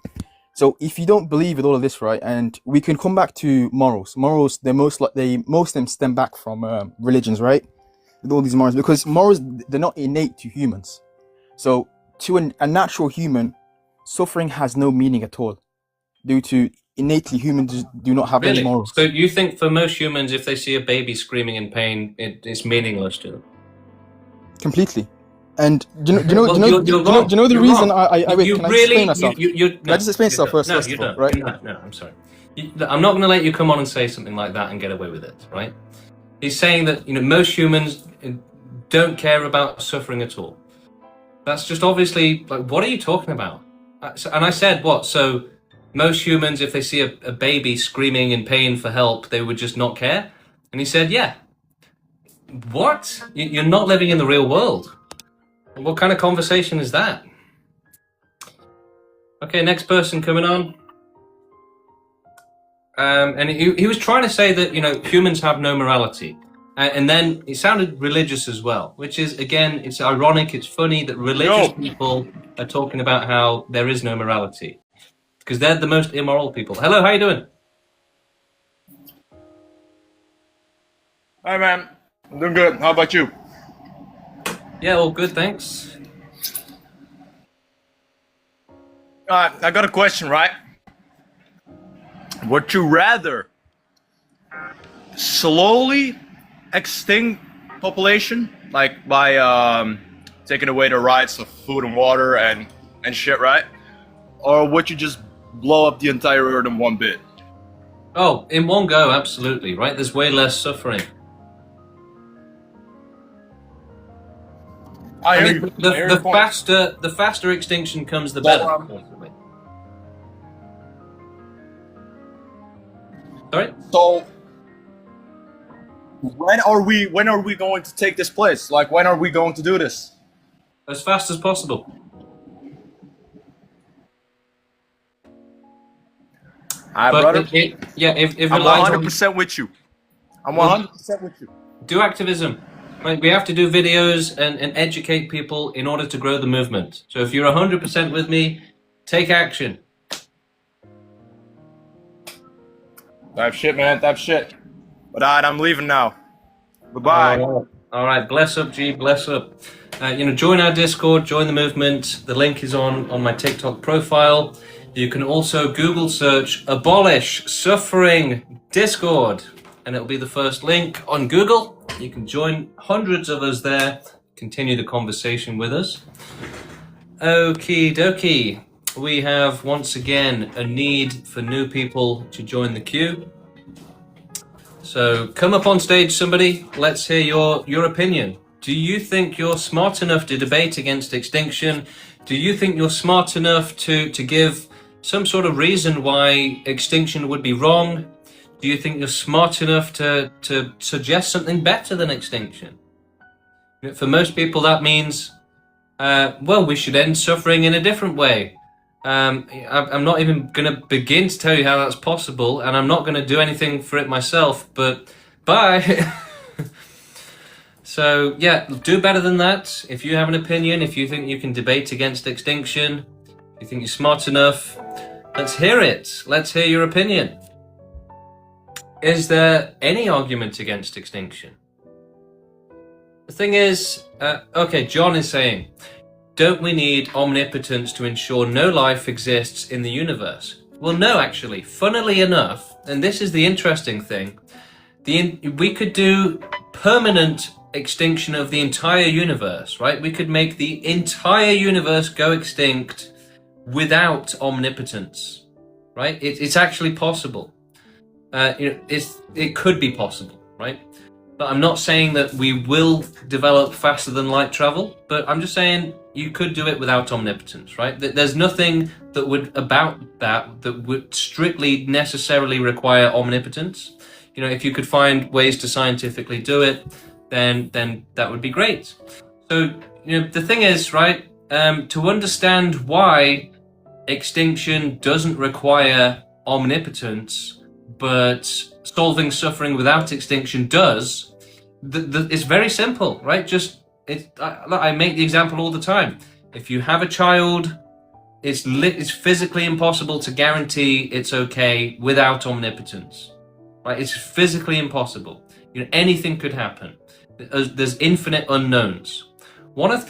So if you don't believe with all of this, right, and we can come back to morals. Morals, most of them stem back from religions, right? With all these morals, because morals, they're not innate to humans. So to a natural human, suffering has no meaning at all, due to innately humans do not have any Really? morals. So you think for most humans, if they see a baby screaming in pain, it's meaningless to them? completely. And do you know, Well, do you know, you're do you know, wrong. do you know the You're reason wrong. wait, You can I really, explain myself? no, I just explain myself first, no, first you of all, don't. right? No, I'm sorry. I'm not going to let you come on and say something like that and get away with it, right? He's saying that, you know, most humans don't care about suffering at all. That's just obviously, like, what are you talking about? And I said, what? So most humans, if they see a baby screaming in pain for help, they would just not care? And he said, yeah. What? You're not living in the real world. What kind of conversation is that? Okay, next person coming on. And he was trying to say that, you know, humans have no morality. And then it sounded religious as well, which is, again, it's ironic, it's funny that religious people are talking about how there is no morality. Because they're the most immoral people. Hello, how you doing? Hi, man. I'm doing good. How about you? Yeah, all good, thanks. I got a question, right? Would you rather slowly extinct population, like by taking away the rights of food and water and shit, right? Or would you just blow up the entire earth in one bit? Oh, in one go, absolutely, right? There's way less suffering. I hear mean, you. I hear your point. the faster extinction comes, the better. Sorry? So when are we going to take this place? Like, when are we going to do this? As fast as possible. I But brother, if it I'm relies on 100% with you. I'm 100% with you. do activism. Right, we have to do videos and educate people in order to grow the movement. So if you're 100% with me, take action. Type shit, man. Type shit. But I'm leaving now. Bye-bye. All right, bless up, G, bless up. You know, join our Discord, join the movement. The link is on my TikTok profile. You can also Google search "abolish suffering Discord," and it'll be the first link on Google. You can join hundreds of us there, continue the conversation with us. Okie dokie. We have once again a need for new people to join the queue. So come up on stage, somebody. Let's hear your opinion. Do you think you're smart enough to debate against extinction? Do you think you're smart enough to give some sort of reason why extinction would be wrong? Do you think you're smart enough to suggest something better than extinction? For most people, that means, well, we should end suffering in a different way. I'm not even going to begin to tell you how that's possible, and I'm not going to do anything for it myself, but bye. So, yeah, do better than that. If you have an opinion, if you think you can debate against extinction, if you think you're smart enough, let's hear it. Let's hear your opinion. Is there any argument against extinction? The thing is, okay, John is saying, don't we need omnipotence to ensure no life exists in the universe? Well, no, actually. Funnily enough, and this is the interesting thing, we could do permanent extinction of the entire universe, right? We could make the entire universe go extinct without omnipotence, right? It's actually possible. It could be possible, right? But I'm not saying that we will develop faster than light travel, but I'm just saying you could do it without omnipotence, right? There's nothing that would strictly necessarily require omnipotence. You know, if you could find ways to scientifically do it, then that would be great. So, you know, the thing is, right, to understand why extinction doesn't require omnipotence, but solving suffering without extinction does, it's very simple, right? I make the example all the time. If you have a child, it's physically impossible to guarantee it's okay without omnipotence, right? It's physically impossible. You know, anything could happen. There's infinite unknowns. One of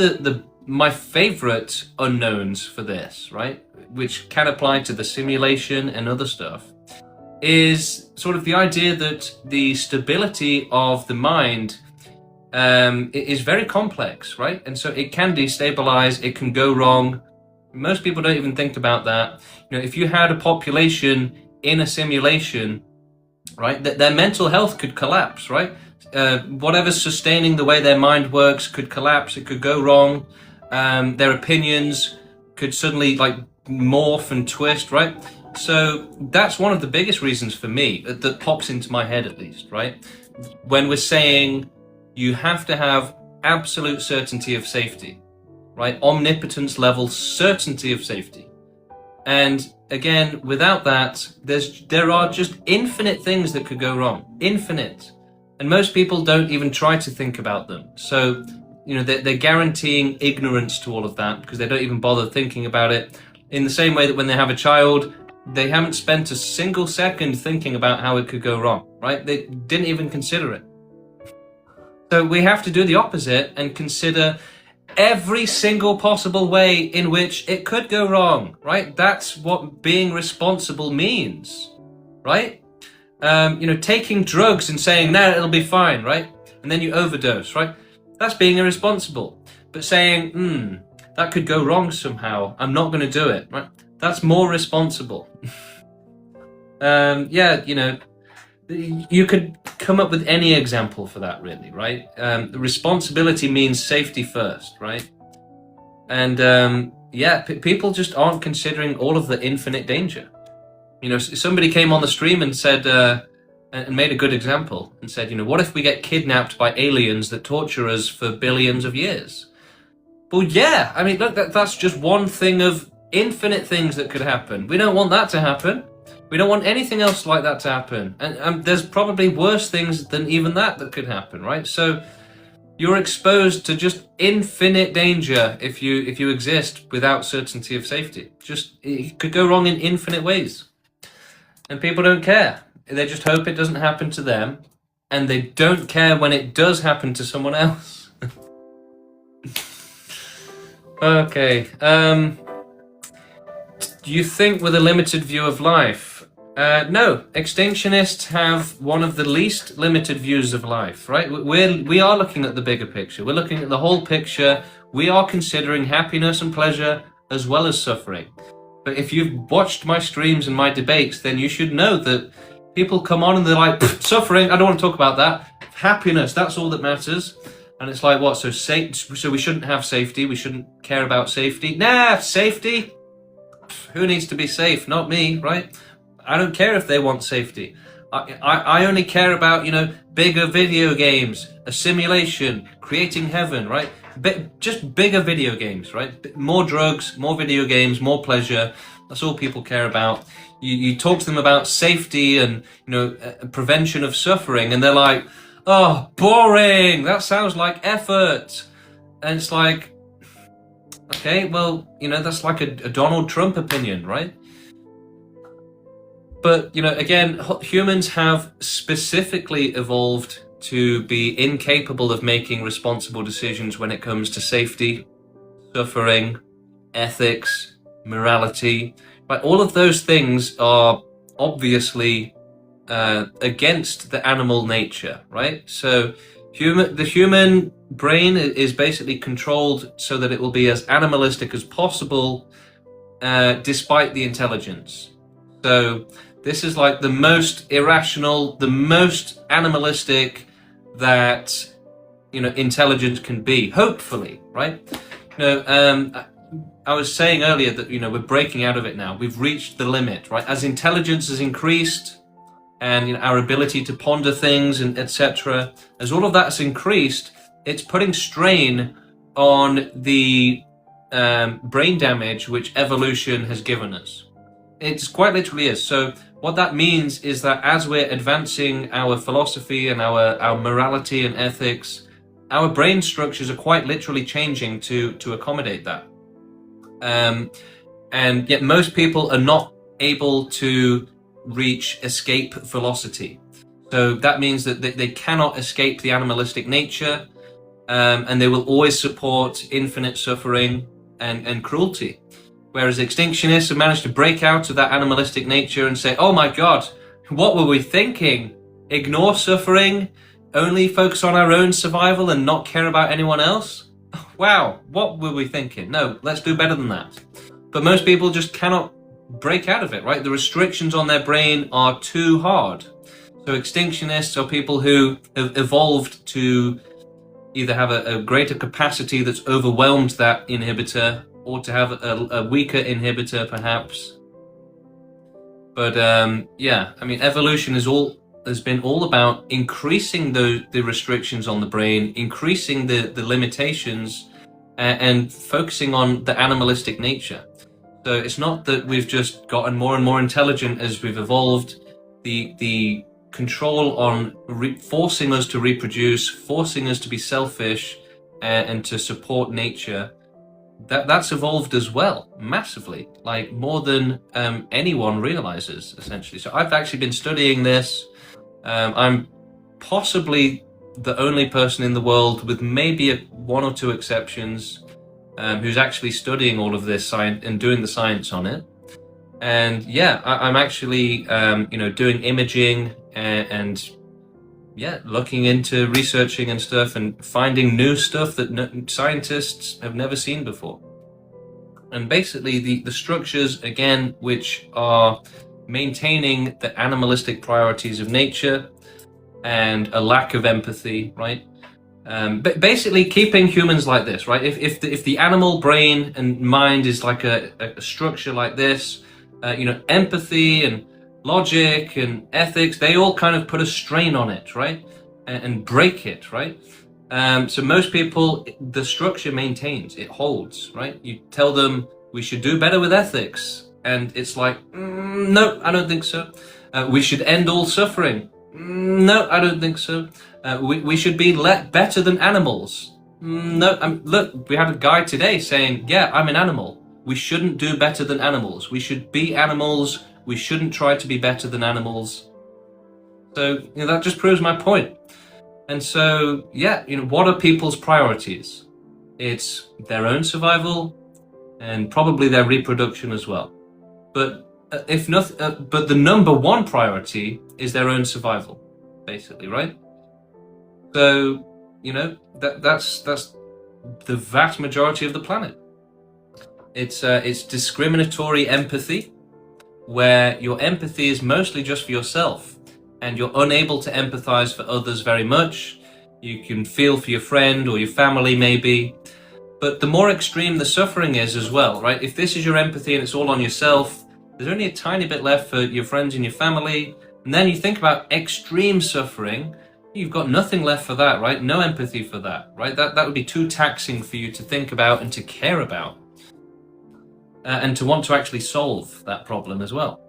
my favorite unknowns for this, right, which can apply to the simulation and other stuff, is sort of the idea that the stability of the mind is very complex, right? And so it can destabilize, it can go wrong. Most people don't even think about that. If you had a population in a simulation, right, that their mental health could collapse, right? Whatever's sustaining the way their mind works could collapse, it could go wrong. Their opinions could suddenly morph and twist, right? So that's one of the biggest reasons for me that pops into my head, at least, right? When we're saying you have to have absolute certainty of safety, right? Omnipotence level certainty of safety. And again, without that, there are just infinite things that could go wrong, infinite. And most people don't even try to think about them. So, they're guaranteeing ignorance to all of that because they don't even bother thinking about it. In the same way that when they have a child, they haven't spent a single second thinking about how it could go wrong, right? They didn't even consider it. So we have to do the opposite and consider every single possible way in which it could go wrong, right? That's what being responsible means, right? Taking drugs and saying, no, it'll be fine, right? And then you overdose, right? That's being irresponsible. But saying, that could go wrong somehow, I'm not going to do it, right? That's more responsible. You could come up with any example for that, really, right? Responsibility means safety first, right? And people just aren't considering all of the infinite danger. Somebody came on the stream and said, and made a good example, and said, what if we get kidnapped by aliens that torture us for billions of years? Well, yeah, I mean, look, that's just one thing of infinite things that could happen. We don't want that to happen. We don't want anything else like that to happen. And there's probably worse things than even that could happen, right? So you're exposed to just infinite danger if you exist without certainty of safety. It could go wrong in infinite ways. And people don't care. They just hope it doesn't happen to them. And they don't care when it does happen to someone else. Okay. Do you think with a limited view of life? No, extinctionists have one of the least limited views of life, right? We are looking at the bigger picture. We're looking at the whole picture. We are considering happiness and pleasure as well as suffering. But if you've watched my streams and my debates, then you should know that people come on and they're like, suffering, I don't want to talk about that. Happiness, that's all that matters. And it's like, what? So we shouldn't have safety. We shouldn't care about safety. Nah, safety? Who needs to be safe? Not me, right? I don't care if they want safety. I only care about, bigger video games, a simulation, creating heaven, right? Just bigger video games, right? More drugs, more video games, more pleasure. That's all people care about. You talk to them about safety and, prevention of suffering, and they're like, oh, boring. That sounds like effort. And it's like, okay, well, that's like a Donald Trump opinion, right? But, again, humans have specifically evolved to be incapable of making responsible decisions when it comes to safety, suffering, ethics, morality. Right? All of those things are obviously against the animal nature, right? So the human brain is basically controlled so that it will be as animalistic as possible, despite the intelligence. So this is like the most irrational, the most animalistic that intelligence can be, hopefully, right? I was saying earlier that we're breaking out of it now. We've reached the limit, right? As intelligence has increased, and our ability to ponder things and etc., as all of that has increased, it's putting strain on the brain damage which evolution has given us. It's quite literally is. So what that means is that as we're advancing our philosophy and our morality and ethics, our brain structures are quite literally changing to accommodate that. And yet most people are not able to reach escape velocity. So that means that they cannot escape the animalistic nature, and they will always support infinite suffering and cruelty. Whereas extinctionists have managed to break out of that animalistic nature and say, oh my God, what were we thinking? Ignore suffering, only focus on our own survival and not care about anyone else? Wow, what were we thinking? No, let's do better than that. But most people just cannot break out of it, right? The restrictions on their brain are too hard. So extinctionists are people who have evolved to either have a greater capacity that's overwhelmed that inhibitor, or to have a weaker inhibitor perhaps. But yeah, I mean, evolution has been all about increasing the restrictions on the brain, increasing the limitations, and focusing on the animalistic nature. So it's not that we've just gotten more and more intelligent as we've evolved. The control on forcing us to reproduce, forcing us to be selfish, and to support nature, that's evolved as well, massively, like more than anyone realizes, essentially. So I've actually been studying this. I'm possibly the only person in the world, with maybe one or two exceptions, who's actually studying all of this science and doing the science on it. And yeah, I'm actually doing imaging and yeah, looking into researching and stuff, and finding new stuff that scientists have never seen before. And basically the structures, again, which are maintaining the animalistic priorities of nature and a lack of empathy, right? But basically keeping humans like this, right? If the animal brain and mind is like a structure like this, empathy and logic and ethics, they all kind of put a strain on it, right? And break it, right? So most people, the structure maintains, it holds, right? You tell them we should do better with ethics, and it's like, no, I don't think so. We should end all suffering. No, I don't think so. We should be better than animals. No, look, we had a guy today saying, yeah, I'm an animal. We shouldn't do better than animals. We should be animals. We shouldn't try to be better than animals. So, that just proves my point. And so, yeah, what are people's priorities? It's their own survival and probably their reproduction as well. But if nothing, but the number one priority is their own survival, basically, right? So, that's the vast majority of the planet. It's discriminatory empathy, where your empathy is mostly just for yourself, and you're unable to empathize for others very much. You can feel for your friend or your family maybe, but the more extreme the suffering is as well, right? If this is your empathy and it's all on yourself, there's only a tiny bit left for your friends and your family. And then you think about extreme suffering, you've got nothing left for that, right? No empathy for that, right? That would be too taxing for you to think about and to care about. And to want to actually solve that problem as well.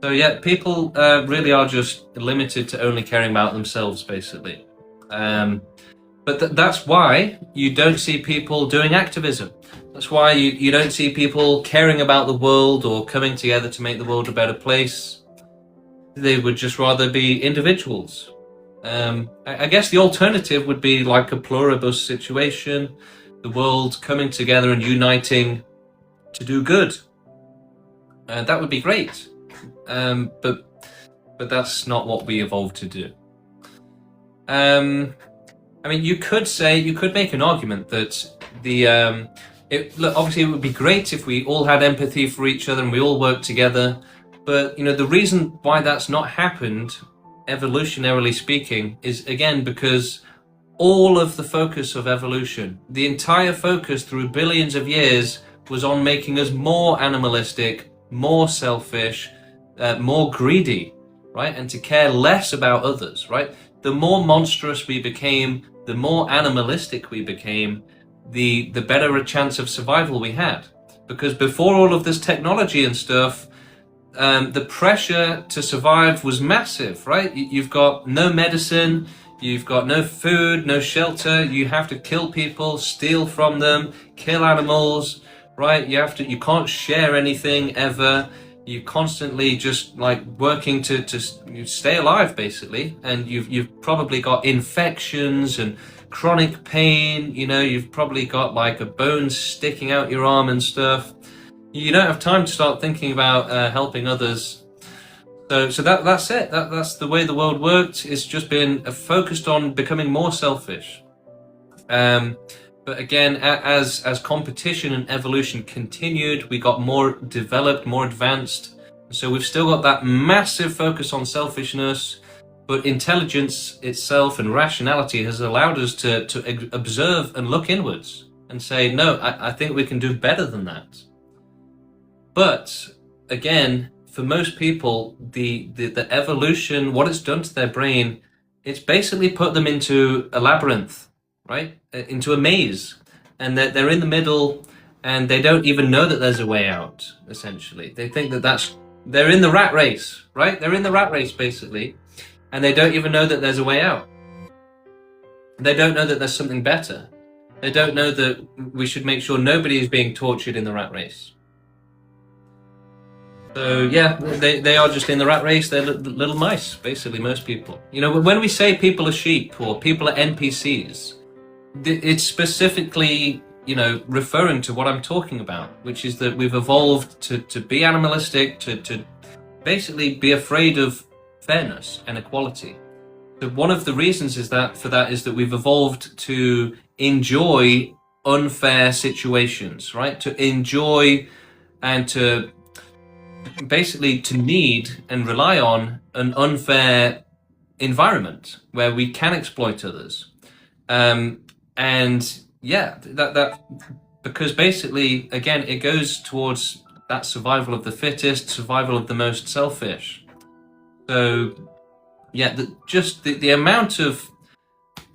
So yeah, people really are just limited to only caring about themselves, basically. But that's why you don't see people doing activism. That's why you don't see people caring about the world or coming together to make the world a better place. They would just rather be individuals. I guess the alternative would be like a pluribus situation, the world coming together and uniting to do good. That would be great. But that's not what we evolved to do. I mean, you could make an argument that obviously it would be great if we all had empathy for each other and we all worked together. But the reason why that's not happened, evolutionarily speaking, is again because all of the focus of evolution, the entire focus through billions of years, was on making us more animalistic, more selfish, more greedy, right? And to care less about others, right? The more monstrous we became, the more animalistic we became, the better a chance of survival we had. Because before all of this technology and stuff, the pressure to survive was massive, right? You've got no medicine, you've got no food, no shelter, you have to kill people, steal from them, kill animals, right? You can't share anything ever. You're constantly just like working to stay alive, basically. And you've probably got infections and chronic pain. You've probably got like a bone sticking out your arm and stuff. You don't have time to start thinking about helping others. So that's it. That's the way the world worked. It's just been focused on becoming more selfish. But again, as competition and evolution continued, we got more developed, more advanced. So we've still got that massive focus on selfishness, but intelligence itself and rationality has allowed us to observe and look inwards and say, no, I think we can do better than that. But again, for most people, the evolution, what it's done to their brain, it's basically put them into a labyrinth, right? Into a maze. And they're in the middle, and they don't even know that there's a way out, essentially. They think they're in the rat race, right? They're in the rat race, basically, and they don't even know that there's a way out. They don't know that there's something better. They don't know that we should make sure nobody is being tortured in the rat race. So yeah, they are just in the rat race. They're little mice, basically, most people. You know, when we say people are sheep or people are NPCs, it's specifically, you know, referring to what I'm talking about, which is that we've evolved to be animalistic, to basically be afraid of fairness and equality. So one of the reasons is that we've evolved to enjoy unfair situations, right? To enjoy and to basically to need and rely on an unfair environment where we can exploit others. And yeah, that because basically, again, it goes towards that survival of the fittest, survival of the most selfish. So yeah, just the amount of,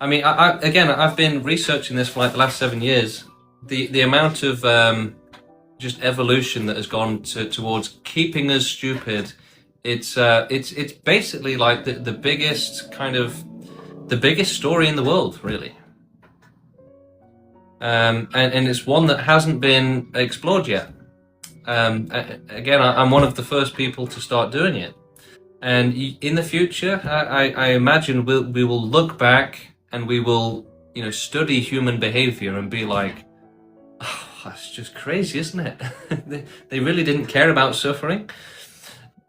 I mean, I've been researching this for like the last 7 years. The amount of just evolution that has gone towards keeping us stupid. It's basically like the biggest story in the world, really. And it's one that hasn't been explored yet. Again, I'm one of the first people to start doing it. And in the future, I imagine we will look back and we will, you know, study human behavior and be like, oh, that's just crazy, isn't it? They really didn't care about suffering.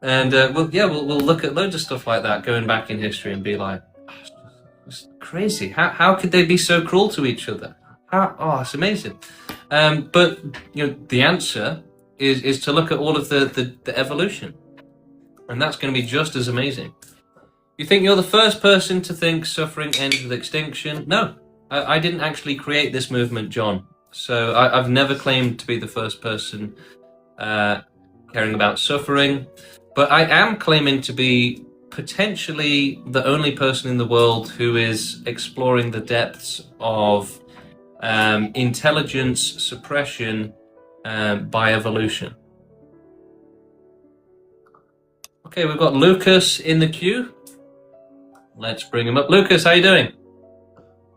And we'll look at loads of stuff like that going back in history and be like, oh, it's crazy. How could they be so cruel to each other? It's amazing. But you know, the answer is to look at all of the evolution, and that's going to be just as amazing. You think you're the first person to think suffering ends with extinction? No, I didn't actually create this movement, John. So I've never claimed to be the first person caring about suffering, but I am claiming to be potentially the only person in the world who is exploring the depths of intelligence suppression by evolution. Okay, we've got Lucas in the queue. Let's bring him up. Lucas, how you doing?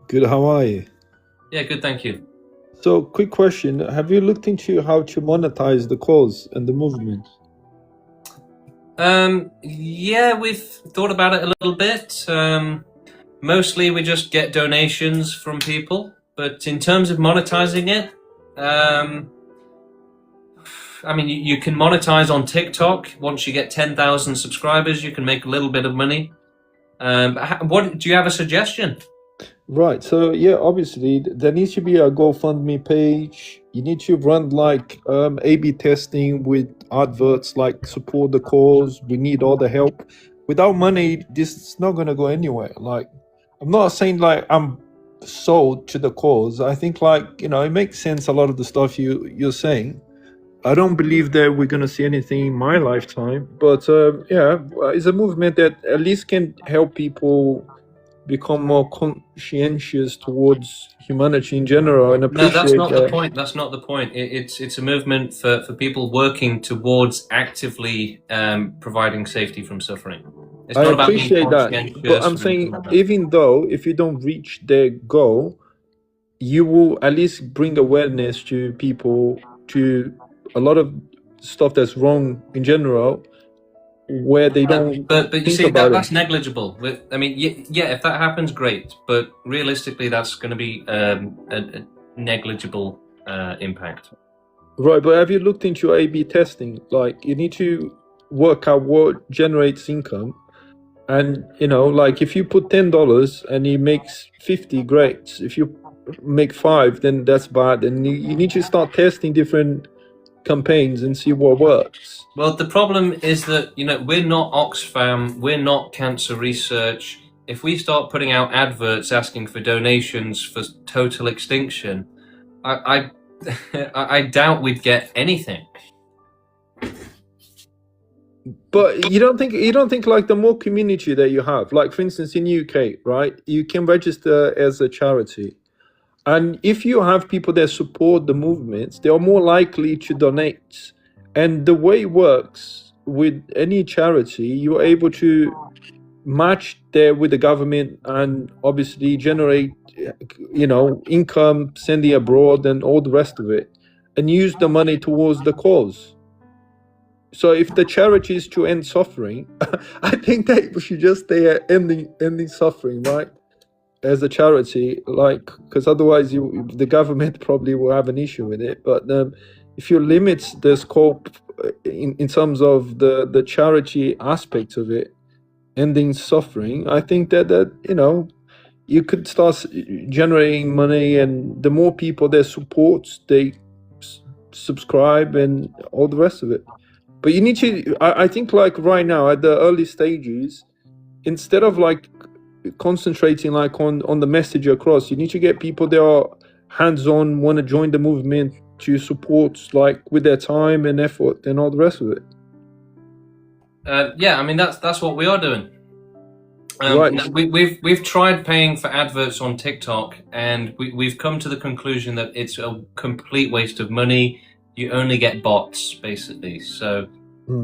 Good, how are you? Yeah, good, thank you. So, quick question. Have you looked into how to monetize the cause and the movement? Yeah, we've thought about it a little bit. Mostly we just get donations from people. But in terms of monetizing it, I mean, you can monetize on TikTok. Once you get 10,000 subscribers, you can make a little bit of money. What do you have a suggestion? Right, so yeah, obviously there needs to be a GoFundMe page. You need to run like A/B testing with adverts, like support the cause. We need all the help. Without money, this is not gonna go anywhere. Like, I'm not saying like I'm sold to the cause. I think, like, you know, it makes sense, a lot of the stuff you're saying. I don't believe that we're gonna see anything in my lifetime, but yeah, it's a movement that at least can help people become more conscientious towards humanity in general and appreciate. No, that's not the point. That's not the point. It's a movement for people working towards actively providing safety from suffering. It's I not about being appreciate that, conscientious but I'm or saying anything like that. even though if you don't reach their goal, you will at least bring awareness to people to a lot of stuff that's wrong in general, where they don't But you think see, about that's it. negligible. I mean, yeah, if that happens, great. But realistically, that's going to be a negligible impact. Right, but have you looked into A/B testing? Like, you need to work out what generates income. And you know, like if you put $10 and he makes 50, great. If you make 5, then that's bad. And you need to start testing different campaigns and see what works. Well, the problem is that, you know, we're not Oxfam, we're not cancer research. If we start putting out adverts asking for donations for total extinction, I I doubt we'd get anything. But you don't think like the more community that you have, like for instance in UK, right? You can register as a charity. And if you have people that support the movements, they are more likely to donate. And the way it works with any charity, you're able to match there with the government and obviously generate, you know, income, sending abroad and all the rest of it, and use the money towards the cause. So if the charity is to end suffering, I think that we should just stay at ending suffering, right? As a charity, like, because otherwise the government probably will have an issue with it. But if you limit the scope in terms of the charity aspect of it, ending suffering, I think that you know, you could start generating money, and the more people that support, they subscribe and all the rest of it. But you need to, I think like right now at the early stages, instead of like concentrating like on the message across, you need to get people that are hands-on, want to join the movement, to support like with their time and effort and all the rest of it. Yeah, I mean that's what we are doing. Right. We've tried paying for adverts on TikTok, and we've come to the conclusion that it's a complete waste of money. You only get bots, basically. So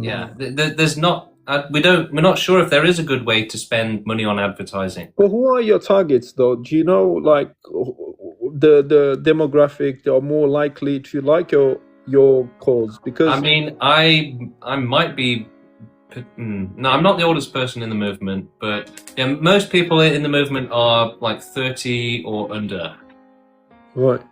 yeah, there's not. We're not sure if there is a good way to spend money on advertising. Well, who are your targets though? Do you know like the demographic that are more likely to like your cause? Because I mean, I might be. No, I'm not the oldest person in the movement, but yeah, most people in the movement are like 30 or under. Right.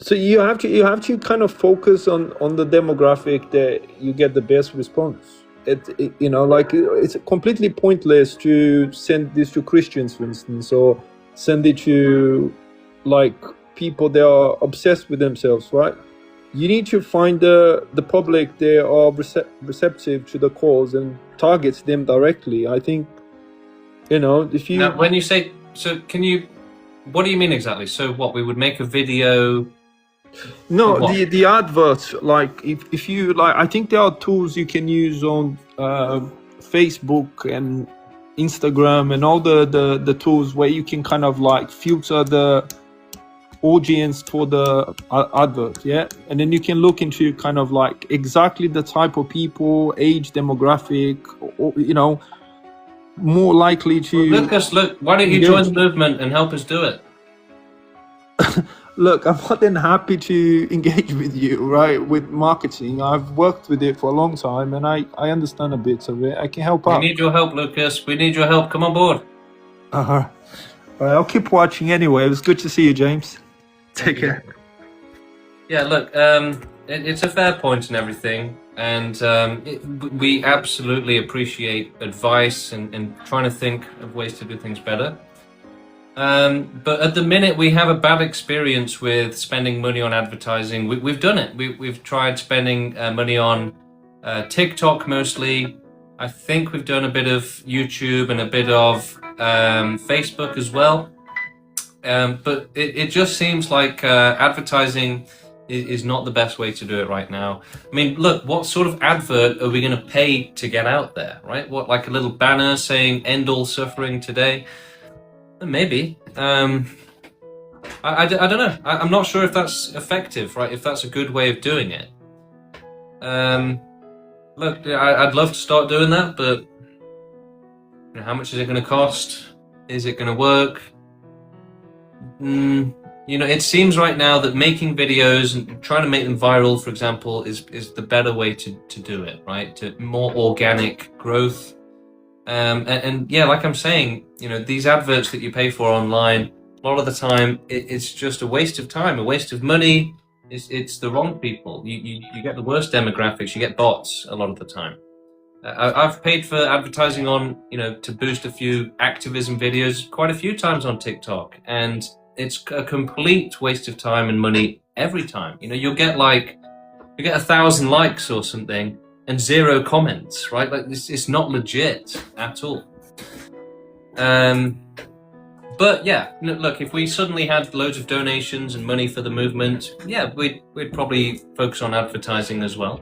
So you have to kind of focus on the demographic that you get the best response. It you know, like it's completely pointless to send this to Christians, for instance, or send it to like people that are obsessed with themselves, right? You need to find the public that are receptive to the cause and targets them directly. I think, you know, if you... Now, when you say, so can you, what do you mean exactly? So what, we would make a video? No, the adverts, like if you like, I think there are tools you can use on Facebook and Instagram and all the tools where you can kind of like filter the audience for the advert, yeah, and then you can look into kind of like exactly the type of people, age, demographic, or, you know, more likely to... Lucas, look, why don't you join the movement and help us do it? Look, I'm more than happy to engage with you, right, with marketing. I've worked with it for a long time and I understand a bit of it. I can help out. We need your help, Lucas. We need your help. Come on board. All right, I'll keep watching anyway. It was good to see you, James. Take care. Yeah, look, it's a fair point and everything, and we absolutely appreciate advice and trying to think of ways to do things better. But at the minute, we have a bad experience with spending money on advertising. We've done it. We've tried spending money on TikTok mostly. I think we've done a bit of YouTube and a bit of Facebook as well. But it just seems like advertising is not the best way to do it right now. I mean, look, what sort of advert are we going to pay to get out there, right? What, like a little banner saying "End all suffering today"? Maybe. I don't know. I'm not sure if that's effective, right? If that's a good way of doing it. Look, I'd love to start doing that, but you know, how much is it going to cost? Is it going to work? You know, it seems right now that making videos and trying to make them viral, for example, is the better way to do it, right? To more organic growth. And yeah, like I'm saying, you know, these adverts that you pay for online, a lot of the time, it's just a waste of time, a waste of money. It's the wrong people. You get the worst demographics. You get bots a lot of the time. I've paid for advertising on, to boost a few activism videos quite a few times on TikTok, and it's a complete waste of time and money every time. You'll get 1,000 likes or something and 0 comments, right? Like it's not legit at all. But yeah, look, if we suddenly had loads of donations and money for the movement, yeah, we'd probably focus on advertising as well.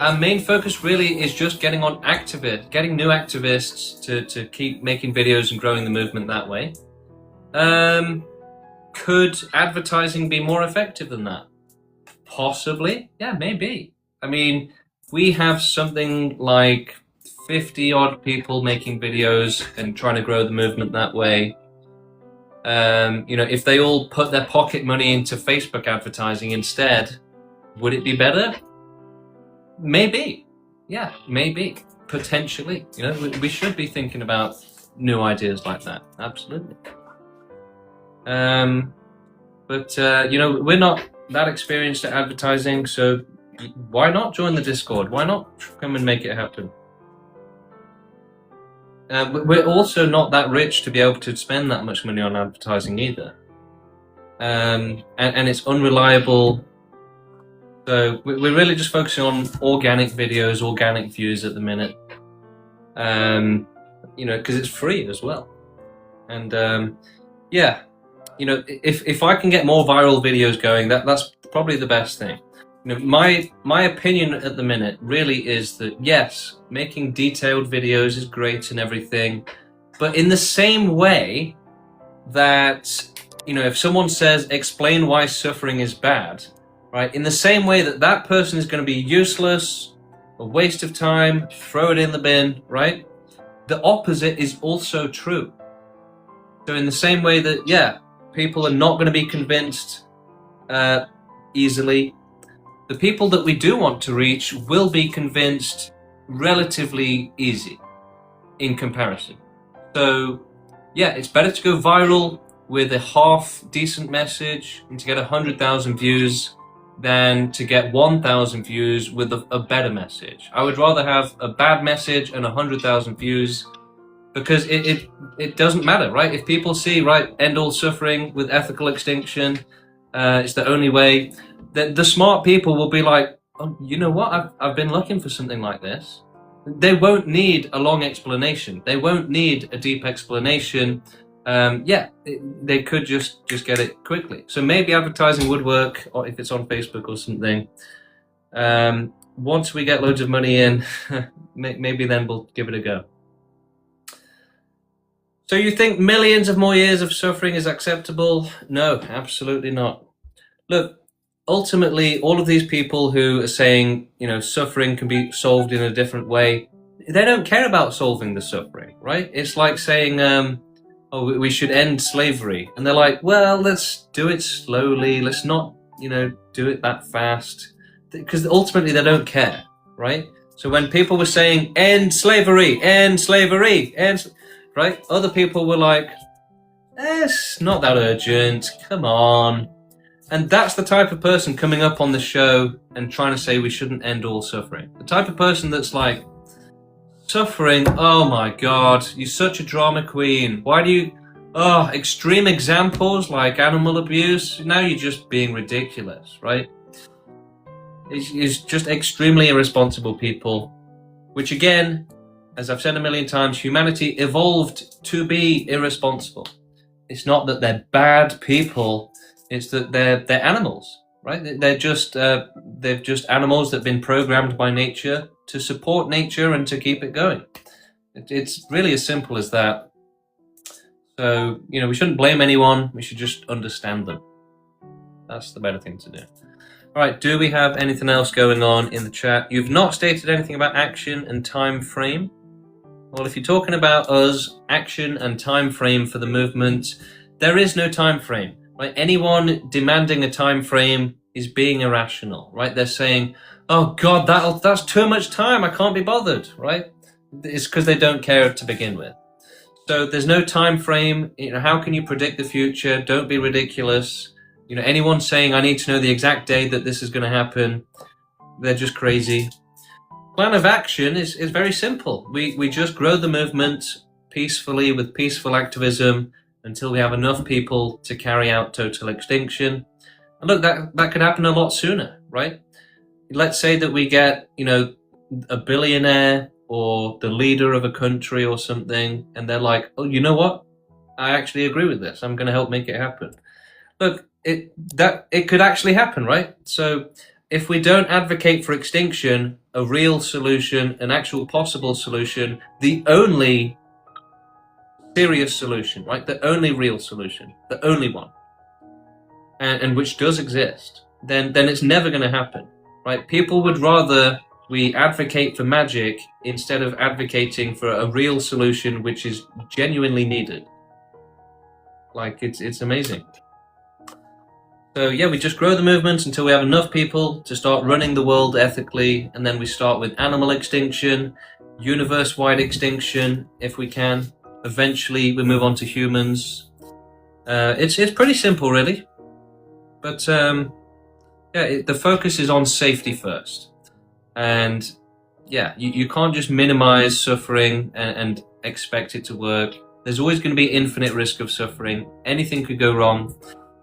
Our main focus really is just getting new activists to keep making videos and growing the movement that way. Could advertising be more effective than that? Possibly, yeah, maybe. I mean, we have something like 50 odd people making videos and trying to grow the movement that way. If they all put their pocket money into Facebook advertising instead, would it be better? Maybe. Yeah, maybe. Potentially. We should be thinking about new ideas like that. Absolutely. But we're not that experienced at advertising, so why not join the Discord? Why not come and make it happen? We're also not that rich to be able to spend that much money on advertising either. And it's unreliable. So we're really just focusing on organic videos, organic views at the minute. Because it's free as well. And if I can get more viral videos going, that's probably the best thing. My opinion at the minute really is that yes, making detailed videos is great and everything, but in the same way that, if someone says, explain why suffering is bad, right? In the same way that person is going to be useless, a waste of time, throw it in the bin, right? The opposite is also true. So in the same way that, yeah, people are not going to be convinced easily, the people that we do want to reach will be convinced relatively easy in comparison. So yeah, it's better to go viral with a half decent message and to get 100,000 views than to get 1,000 views with a better message. I would rather have a bad message and 100,000 views, because it doesn't matter, right? If people see, right, end all suffering with ethical extinction, it's the only way, the smart people will be like, oh, you know what, I've been looking for something like this. They won't need a long explanation. They won't need a deep explanation. They could just get it quickly. So maybe advertising would work, or if it's on Facebook or something. Once we get loads of money in, maybe then we'll give it a go. So you think millions of more years of suffering is acceptable? No, absolutely not. Look, ultimately, all of these people who are saying, suffering can be solved in a different way, they don't care about solving the suffering, right? It's like saying, we should end slavery. And they're like, well, let's do it slowly. Let's not, do it that fast. Because ultimately they don't care, right? So when people were saying, end slavery, right? Other people were like, it's not that urgent, come on. And that's the type of person coming up on the show and trying to say we shouldn't end all suffering. The type of person that's like, suffering, oh my god, you're such a drama queen. Why do you, extreme examples like animal abuse, now you're just being ridiculous, right? It's just extremely irresponsible people, which again, as I've said a million times, humanity evolved to be irresponsible. It's not that they're bad people, it's that they're animals, right? They're just animals that have been programmed by nature to support nature and to keep it going. It's really as simple as that. So, we shouldn't blame anyone, we should just understand them. That's the better thing to do. All right, do we have anything else going on in the chat? You've not stated anything about action and time frame. Well, if you're talking about us, action and time frame for the movement, there is no time frame, right? Anyone demanding a time frame is being irrational, right? They're saying, oh God, that's too much time, I can't be bothered, right? It's because they don't care to begin with. So there's no time frame. How can you predict the future? Don't be ridiculous. Anyone saying I need to know the exact day that this is going to happen, they're just crazy. plan of action is very simple. We just grow the movement peacefully with peaceful activism until we have enough people to carry out total extinction. And look, that could happen a lot sooner, right? Let's say that we get, a billionaire or the leader of a country or something, and they're like, oh, you know what? I actually agree with this. I'm going to help make it happen. Look, it could actually happen, right? So if we don't advocate for extinction, a real solution, an actual possible solution, the only serious solution, right? The only real solution, the only one, and which does exist, then it's never going to happen, right? People would rather we advocate for magic instead of advocating for a real solution which is genuinely needed. Like, it's amazing. So yeah, we just grow the movement until we have enough people to start running the world ethically, and then we start with animal extinction, universe-wide extinction, if we can. Eventually, we move on to humans. It's pretty simple, really. But the focus is on safety first. And yeah, you can't just minimize suffering and expect it to work. There's always going to be infinite risk of suffering. Anything could go wrong.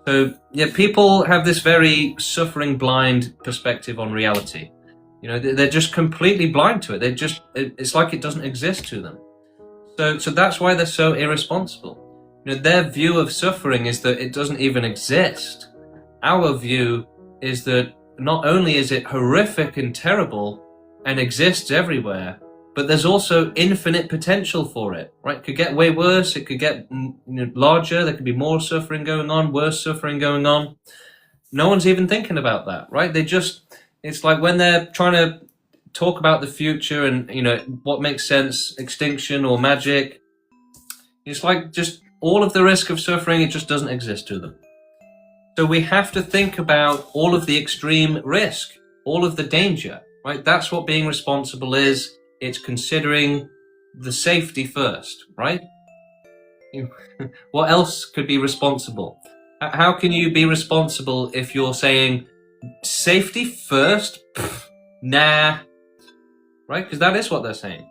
So yeah, people have this very suffering blind perspective on reality. They're just completely blind to it. It's like it doesn't exist to them. So that's why they're so irresponsible. Their view of suffering is that it doesn't even exist. Our view is that not only is it horrific and terrible and exists everywhere, but there's also infinite potential for it, right? It could get way worse. It could get larger. There could be more suffering going on, worse suffering going on. No one's even thinking about that, right? It's like when they're trying to talk about the future and, what makes sense, extinction or magic, it's like just all of the risk of suffering, it just doesn't exist to them. So we have to think about all of the extreme risk, all of the danger, right? That's what being responsible is. It's considering the safety first, right? What else could be responsible? How can you be responsible if you're saying safety first? Pfft, nah, right? Because that is what they're saying.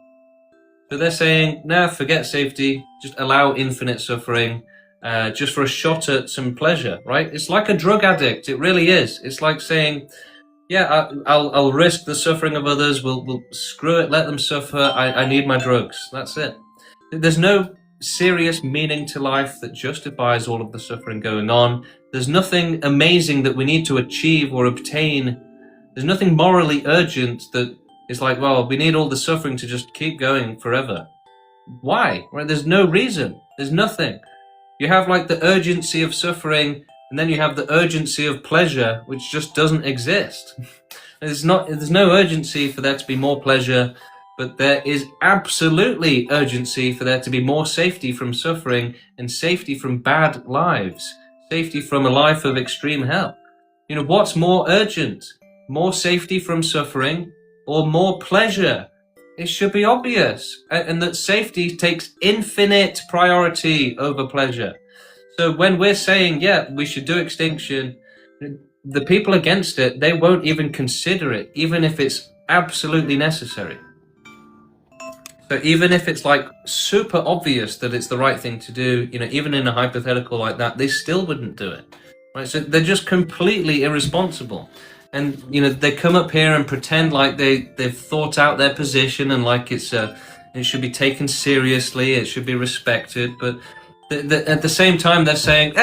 So they're saying, nah, forget safety, just allow infinite suffering, just for a shot at some pleasure, right? It's like a drug addict. It really is. It's like saying, yeah, I'll risk the suffering of others. We'll screw it, let them suffer. I need my drugs. That's it. There's no serious meaning to life that justifies all of the suffering going on. There's nothing amazing that we need to achieve or obtain. There's nothing morally urgent that is like, well, we need all the suffering to just keep going forever. Why? Right? There's no reason. There's nothing. You have like the urgency of suffering, and then you have the urgency of pleasure, which just doesn't exist. There's no urgency for there to be more pleasure, but there is absolutely urgency for there to be more safety from suffering and safety from bad lives, safety from a life of extreme hell. What's more urgent? More safety from suffering or more pleasure? It should be obvious, and that safety takes infinite priority over pleasure. So when we're saying, yeah, we should do extinction, the people against it, they won't even consider it, even if it's absolutely necessary. So even if it's like super obvious that it's the right thing to do, even in a hypothetical like that, they still wouldn't do it. Right? So they're just completely irresponsible. And, they come up here and pretend like they've thought out their position and like it should be taken seriously, it should be respected, but at the same time, they're saying,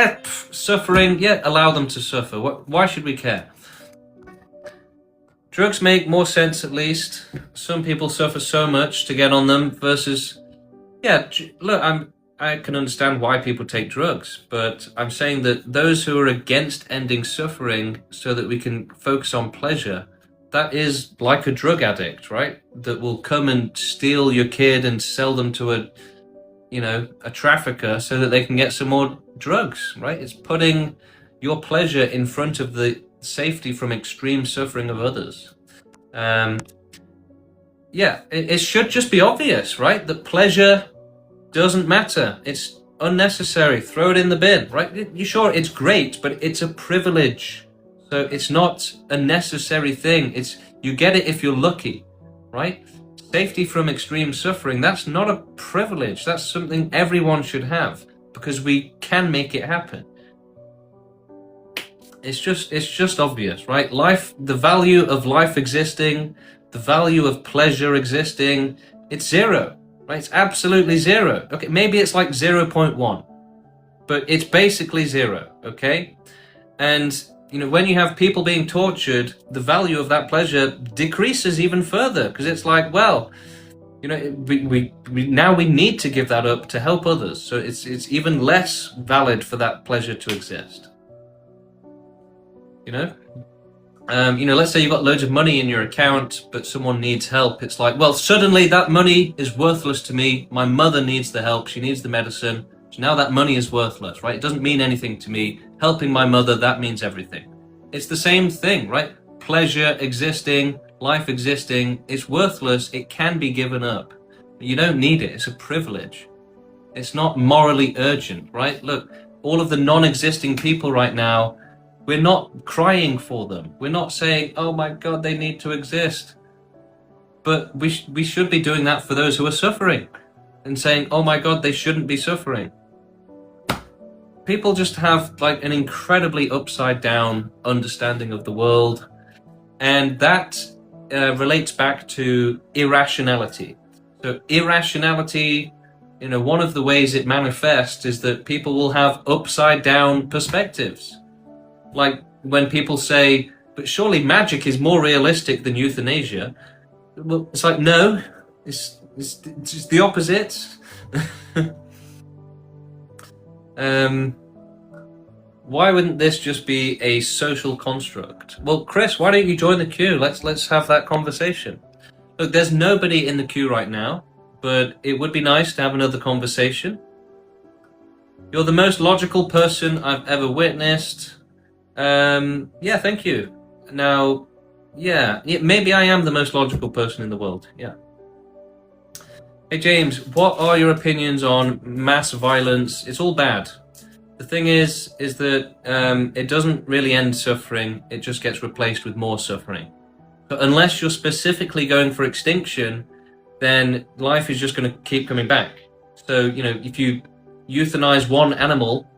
suffering, yeah, allow them to suffer. Why should we care? Drugs make more sense, at least. Some people suffer so much to get on them versus, yeah, look, I can understand why people take drugs, but I'm saying that those who are against ending suffering so that we can focus on pleasure, that is like a drug addict, right? That will come and steal your kid and sell them to a trafficker so that they can get some more drugs, right? It's putting your pleasure in front of the safety from extreme suffering of others. It should just be obvious, right? That pleasure doesn't matter. It's unnecessary. Throw it in the bin, right? You sure it's great, but it's a privilege. So it's not a necessary thing. You get it if you're lucky. right? Safety from extreme suffering, that's not a privilege. That's something everyone should have, because we can make it happen. It's just obvious, right? Life, the value of life existing, the value of pleasure existing, it's zero, right? It's absolutely zero. Okay, maybe it's like 0.1, but it's basically zero, okay? And, you know, when you have people being tortured, the value of that pleasure decreases even further, because it's like, well, you know, we now we need to give that up to help others. So it's even less valid for that pleasure to exist. You know, let's say you've got loads of money in your account, but someone needs help. It's like, well, suddenly that money is worthless to me. My mother needs the help. She needs the medicine. So now that money is worthless, right? It doesn't mean anything to me. Helping my mother, that means everything. It's the same thing, right? Pleasure existing, life existing, it's worthless. It can be given up. You don't need it. It's a privilege. It's not morally urgent, right? Look, all of the non-existing people right now, we're not crying for them. We're not saying, oh my God, they need to exist. But we should be doing that for those who are suffering and saying, oh my God, they shouldn't be suffering. People just have like an incredibly upside down understanding of the world. And that relates back to irrationality. So irrationality, you know, one of the ways it manifests is that people will have upside down perspectives. Like when people say, but surely magic is more realistic than euthanasia. Well, it's like, no, it's the opposite. Why wouldn't this just be a social construct? Well, Chris, why don't you join the queue? Let's have that conversation. Look, there's nobody in the queue right now, but it would be nice to have another conversation. You're the most logical person I've ever witnessed. Yeah, thank you. Now, yeah, maybe I am the most logical person in the world. Yeah. Hey, James, what are your opinions on mass violence? It's all bad. The thing is that it doesn't really end suffering. It just gets replaced with more suffering. But unless you're specifically going for extinction, then life is just going to keep coming back. So, you know, if you euthanize one animal,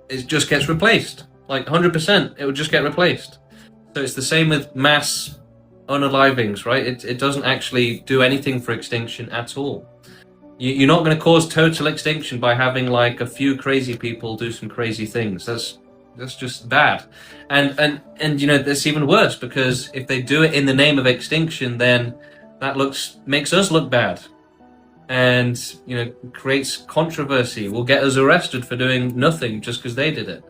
it just gets replaced. Like 100%, it would just get replaced. So it's the same with mass unalivings, right? It doesn't actually do anything for extinction at all. You're not going to cause total extinction by having like a few crazy people do some crazy things. That's just bad. And you know, that's even worse, because if they do it in the name of extinction, then that makes us look bad. And, you know, creates controversy, will get us arrested for doing nothing just because they did it.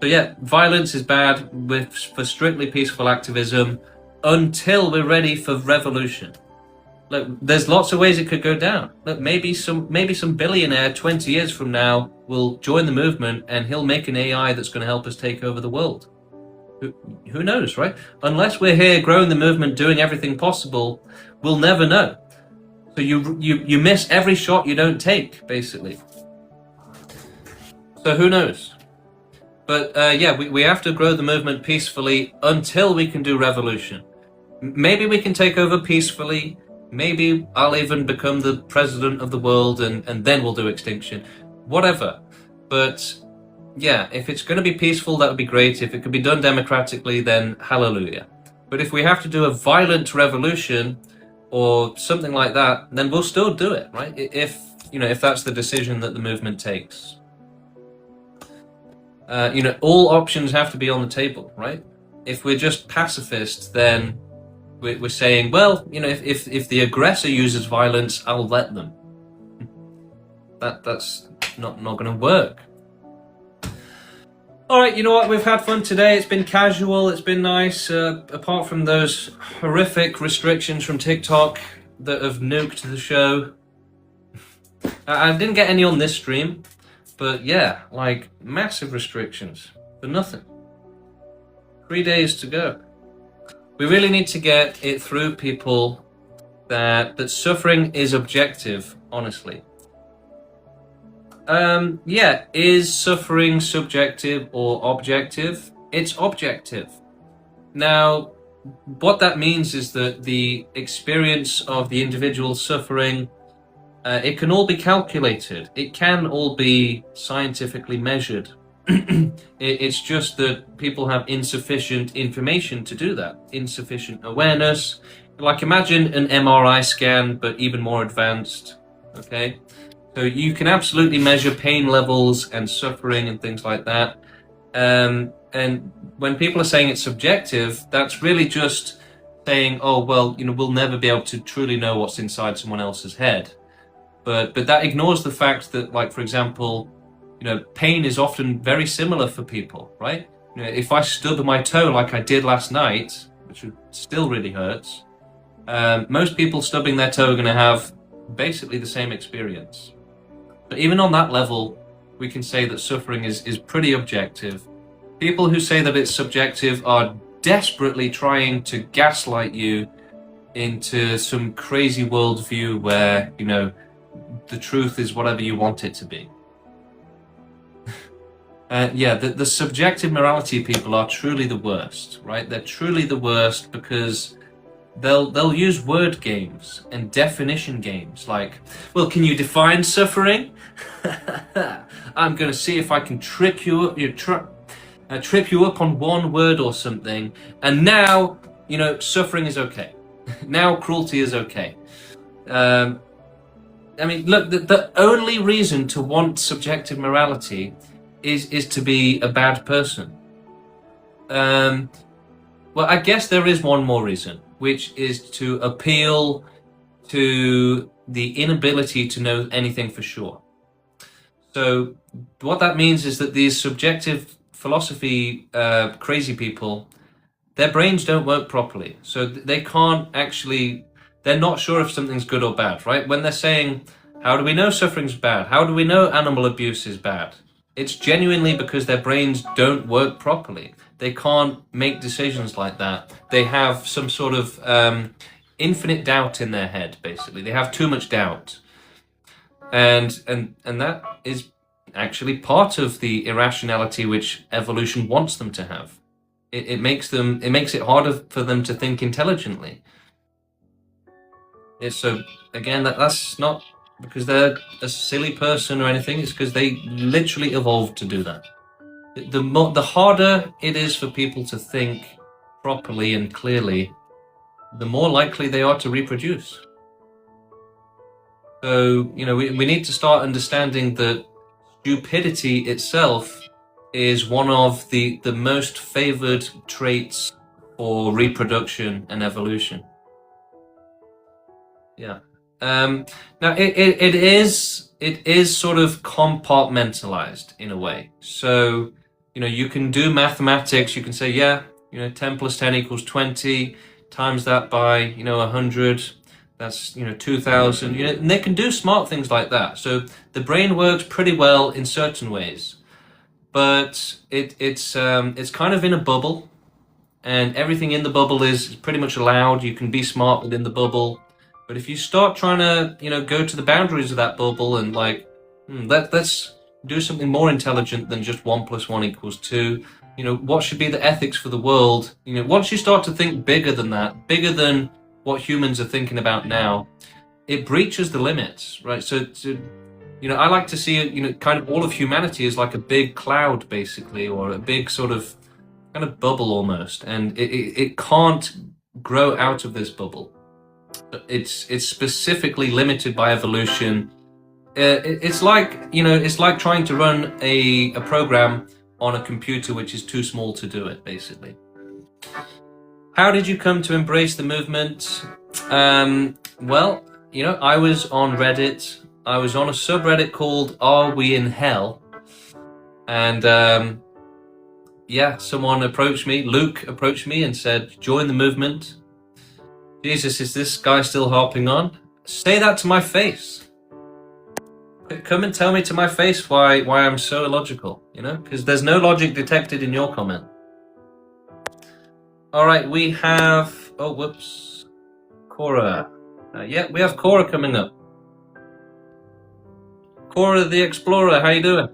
So yeah, violence is bad for strictly peaceful activism until we're ready for revolution. Look, there's lots of ways it could go down. Look, maybe some billionaire 20 years from now will join the movement and he'll make an AI that's going to help us take over the world. Who knows, right? Unless we're here growing the movement, doing everything possible, we'll never know. So you miss every shot you don't take, basically. So who knows? But yeah, we have to grow the movement peacefully until we can do revolution. Maybe we can take over peacefully. Maybe I'll even become the president of the world and then we'll do extinction. Whatever. But yeah, if it's going to be peaceful, that would be great. If it could be done democratically, then hallelujah. But if we have to do a violent revolution or something like that, then we'll still do it, right? If that's the decision that the movement takes. You know, all options have to be on the table, right? If we're just pacifists, then we're saying, well, you know, if the aggressor uses violence, I'll let them. That's not going to work. All right, you know what? We've had fun today. It's been casual. It's been nice. Apart from those horrific restrictions from TikTok that have nuked the show. I didn't get any on this stream. But yeah, like massive restrictions for nothing. 3 days to go. We really need to get it through people that suffering is objective, honestly. Yeah, is suffering subjective or objective? It's objective. Now, what that means is that the experience of the individual suffering, it can all be calculated. It can all be scientifically measured. It's just that people have insufficient information to do that, insufficient awareness. Like imagine an MRI scan, but even more advanced, okay? So you can absolutely measure pain levels and suffering and things like that. And when people are saying it's subjective, that's really just saying, oh, well, we'll never be able to truly know what's inside someone else's head. But that ignores the fact that, like, for example, pain is often very similar for people, right? If I stub my toe like I did last night, which still really hurts, most people stubbing their toe are going to have basically the same experience. But even on that level, we can say that suffering is pretty objective. People who say that it's subjective are desperately trying to gaslight you into some crazy worldview where, the truth is whatever you want it to be. The subjective morality people are truly the worst, right? They're truly the worst because they'll use word games and definition games like, well, can you define suffering? I'm going to see if I can trip you up on one word or something, and now, suffering is okay. Now cruelty is okay. Look, the only reason to want subjective morality is to be a bad person. Well, I guess there is one more reason, which is to appeal to the inability to know anything for sure. So what that means is that these subjective philosophy crazy people, their brains don't work properly. So they can't actually, they're not sure if something's good or bad, right? When they're saying, how do we know suffering's bad? How do we know animal abuse is bad? It's genuinely because their brains don't work properly. They can't make decisions like that. They have some sort of infinite doubt in their head, basically. They have too much doubt. And that is actually part of the irrationality which evolution wants them to have. It makes it harder for them to think intelligently. So again, that's not because they're a silly person or anything. It's because they literally evolved to do that. The harder it is for people to think properly and clearly, the more likely they are to reproduce. So, we need to start understanding that stupidity itself is one of the most favored traits for reproduction and evolution. Yeah. Now it is sort of compartmentalized in a way. So, you can do mathematics. You can say, 10 plus 10 equals 20, times that by, 100. That's 2,000. And they can do smart things like that. So the brain works pretty well in certain ways, but it's kind of in a bubble, and everything in the bubble is pretty much allowed. You can be smart within the bubble, but if you start trying to go to the boundaries of that bubble and let's do something more intelligent than just 1 plus 1 equals 2. What should be the ethics for the world? Once you start to think bigger than that, bigger than what humans are thinking about now, it breaches the limits, right? So I like to see it, kind of all of humanity is like a big cloud, basically, or a big sort of kind of bubble almost, and it can't grow out of this bubble. It's specifically limited by evolution. It's like trying to run a program on a computer which is too small to do it, basically. How did you come to embrace the movement? Well, I was on Reddit. I was on a subreddit called Are We in Hell? And someone approached me, Luke approached me and said, join the movement. Jesus, is this guy still harping on? Say that to my face. Come and tell me to my face why I'm so illogical, because there's no logic detected in your comment. All right, we have, Cora. We have Cora coming up. Cora the Explorer, how you doing?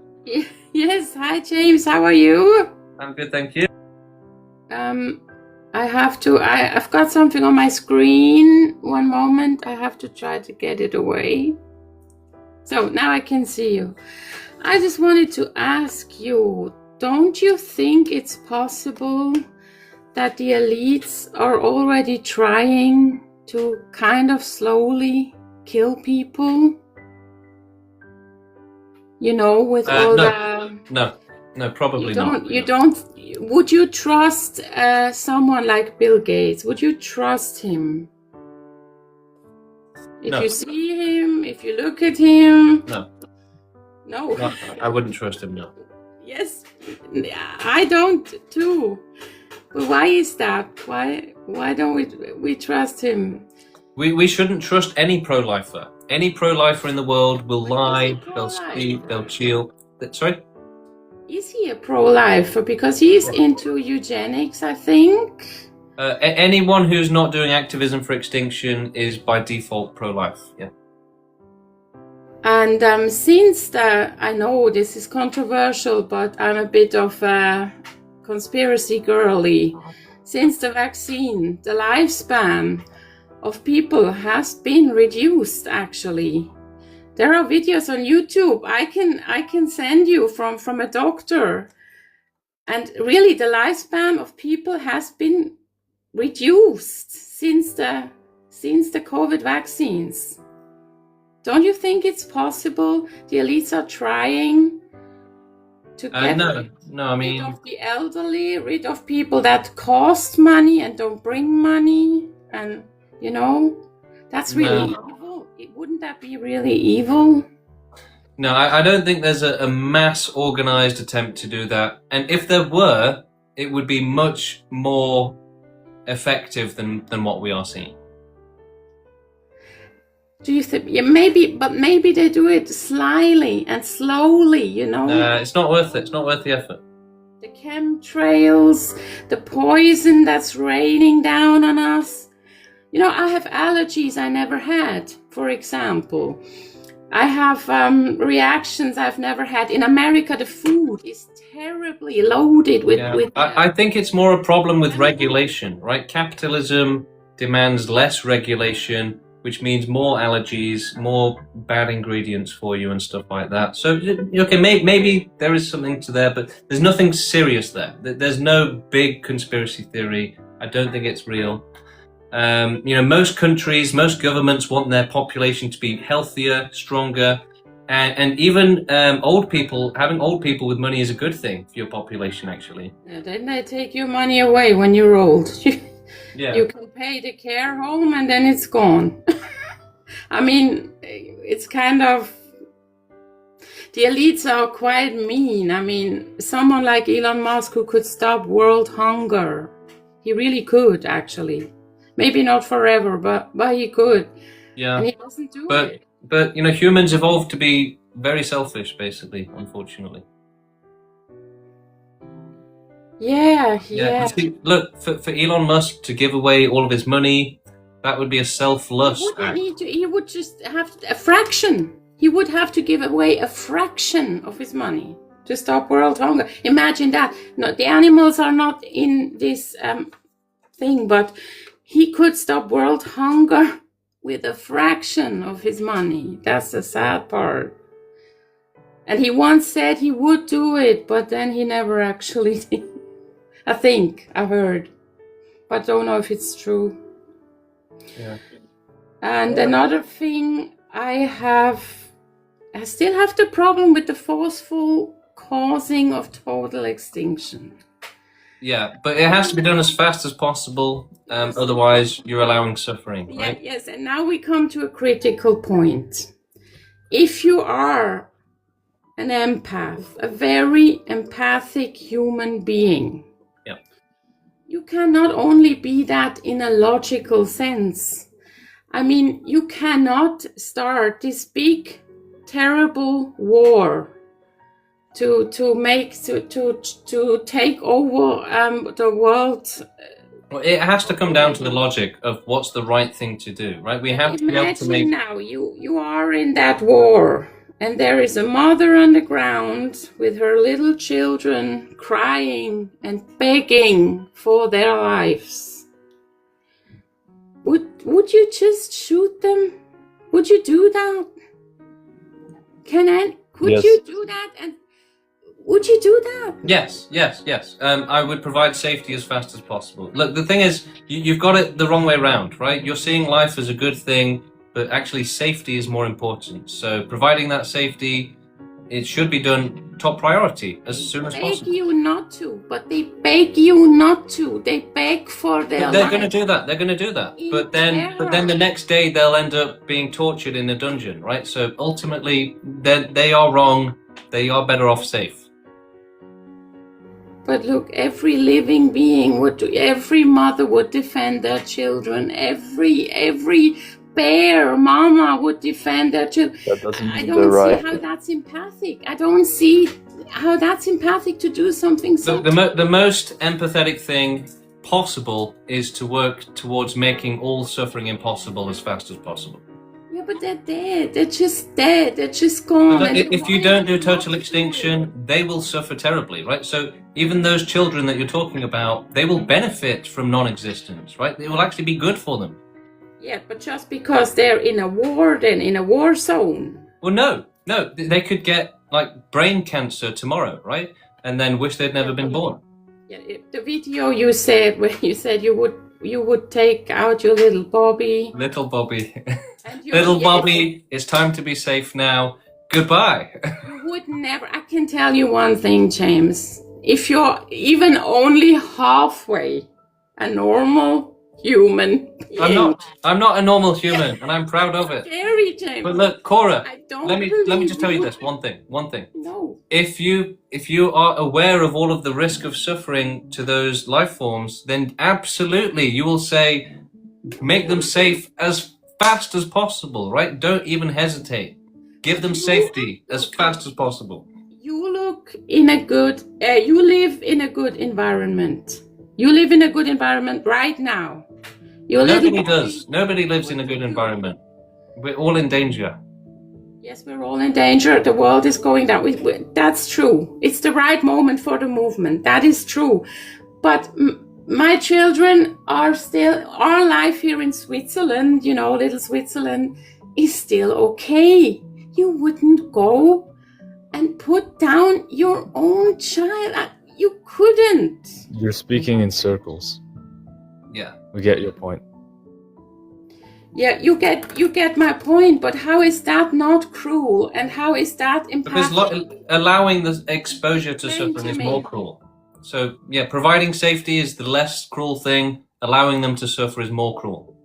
Yes, hi James, how are you? I'm good, thank you. I've got something on my screen. One moment. I have to try to get it away. So now I can see you. I just wanted to ask you, don't you think it's possible that the elites are already trying to kind of slowly kill people? You know, with all No, probably not. you don't. Would you trust someone like Bill Gates? Would you trust him? If No. you see him, if you look at him, No, no. I wouldn't trust him. No. Yes, I don't too. But why is that? Why don't we trust him? We shouldn't trust any pro-lifer. Any pro-lifer in the world will But is lie, he they'll pro-lifer? speak, they'll chill. Sorry? Is he a pro-lifer? Because he's into eugenics, I think. Anyone who's not doing activism for extinction is by default pro-life. Yeah. And since I know this is controversial, but I'm a bit of a conspiracy girly. Since the vaccine, the lifespan of people has been reduced. Actually, there are videos on YouTube I can send you from a doctor, and really the lifespan of people has been reduced since the COVID vaccines. Don't you think it's possible the elites are trying to get No, I mean, rid of the elderly, rid of people that cost money and don't bring money? And, you know, that's really evil. Wouldn't that be really evil? no, I don't think there's a mass organized attempt to do that. And if there were, it would be much more effective than what we are seeing. Do you think? Yeah, maybe they do it slyly and slowly, you know? It's not worth it. It's not worth the effort. The chemtrails, the poison that's raining down on us. You know, I have allergies I never had, for example. I have reactions I've never had. In America, the food is terribly loaded with... I think it's more a problem with regulation, right? Capitalism demands less regulation, which means more allergies, more bad ingredients for you and stuff like that. So, okay, maybe there is something to there, but there's nothing serious there. There's no big conspiracy theory. I don't think it's real. You know, most countries, most governments want their population to be healthier, stronger, and even old people, having old people with money is a good thing for your population, actually. Yeah, then they take your money away when you're old. Yeah. You can pay the care home and then it's gone. I mean, it's kind of... The elites are quite mean. I mean, someone like Elon Musk who could stop world hunger. He really could, actually. Maybe not forever, but he could. Yeah. And he doesn't do it. But, you know, humans evolved to be very selfish, basically, unfortunately. Yeah. You see, look, for Elon Musk to give away all of his money, that would be a selfless act. He would just have a fraction. He would have to give away a fraction of his money to stop world hunger. Imagine that. No, the animals are not in this thing, but he could stop world hunger with a fraction of his money. That's the sad part. And he once said he would do it, but then he never actually did. I think I heard, but don't know if it's true. Yeah. And another thing I still have the problem with the forceful causing of total extinction. Yeah, but it has to be done as fast as possible, otherwise you're allowing suffering, right? Yes, and now we come to a critical point. If you are an empath, a very empathic human being, you cannot only be that in a logical sense. I mean, you cannot start this big, terrible war to take over the world. Well, it has to come down to the logic of what's the right thing to do, right? We have to be able to make... Imagine now, you are in that war, and there is a mother on the ground with her little children crying and begging for their lives. Would you just shoot them? Would you do that? Could Yes. you do that? And would you do that? Yes. I would provide safety as fast as possible. Look, the thing is, you've got it the wrong way around, right? You're seeing life as a good thing, but actually safety is more important. So providing that safety, it should be done top priority as soon as Beg possible. you not to, but they beg you not to. They beg for their They're life. going to do that. They're going to do that. In But then terror. the next day they'll end up being tortured in a dungeon, right? So ultimately, they are wrong. They are better off safe. But look, every living being every mother would defend their children. Every bear mama would defend their children. That doesn't I mean don't they're see right. how that's empathic. I don't see how that's empathic to do something so. The most empathetic thing possible is to work towards making all suffering impossible as fast as possible. Yeah, but they're dead. They're just dead. They're just gone. And If you why don't do do total not do it? extinction, they will suffer terribly, right? So even those children that you're talking about, they will benefit from non-existence, right? It will actually be good for them. Yeah, but just because they're in a war, then in a war zone. Well, no, they could get like brain cancer tomorrow, right? And then wish they'd never been born. Yeah, the video you said where you said you would take out your little Bobby. Little Bobby, And you, little yeah, Bobby, it's time to be safe now. Goodbye. You would never. I can tell you one thing, James. If you're even only halfway a normal human being, I'm not a normal human, and I'm proud of it. scary, James. But look, Cora, I don't let me believe just tell you you. this one thing. No. If you are aware of all of the risk of suffering to those life forms, then absolutely you will say, make them safe as fast as possible, right? Don't even hesitate. Give them safety as fast as possible. You look in a good. You live in a good environment. You live in a good environment right now. Your little Nobody Bobby- does. Nobody lives in a good environment. We're all in danger. Yes, we're all in danger. The world is going down. That's true. It's the right moment for the movement. That is true. But my children are still, our life here in Switzerland, little Switzerland, is still okay. You wouldn't go and put down your own child. You couldn't. You're speaking in circles. Yeah. We get your point. Yeah, you get my point, but how is that not cruel? And how is that Because impactful? allowing the exposure to Explain suffering to is me. more cruel. So yeah, providing safety is the less cruel thing. Allowing them to suffer is more cruel.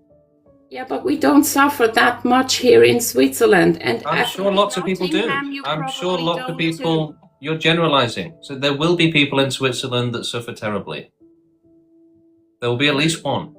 Yeah, but we don't suffer that much here in Switzerland. And I'm sure lots of people do. Nottingham, you I'm sure probably lots of don't people. too. You're generalizing. So there will be people in Switzerland that suffer terribly. There will be at least one.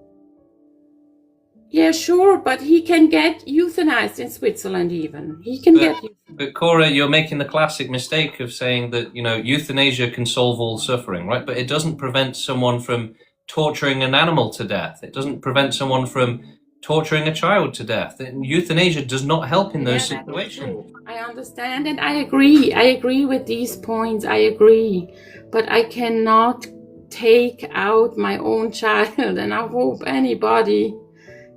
Yeah, sure, but he can get euthanized in Switzerland even. He can get But Cora, you're making the classic mistake of saying that, euthanasia can solve all suffering, right? But it doesn't prevent someone from torturing an animal to death. It doesn't prevent someone from torturing a child to death. Euthanasia does not help in those Yeah, that's situations. true. I understand and I agree. I agree with these points. I agree. But I cannot take out my own child, and I hope anybody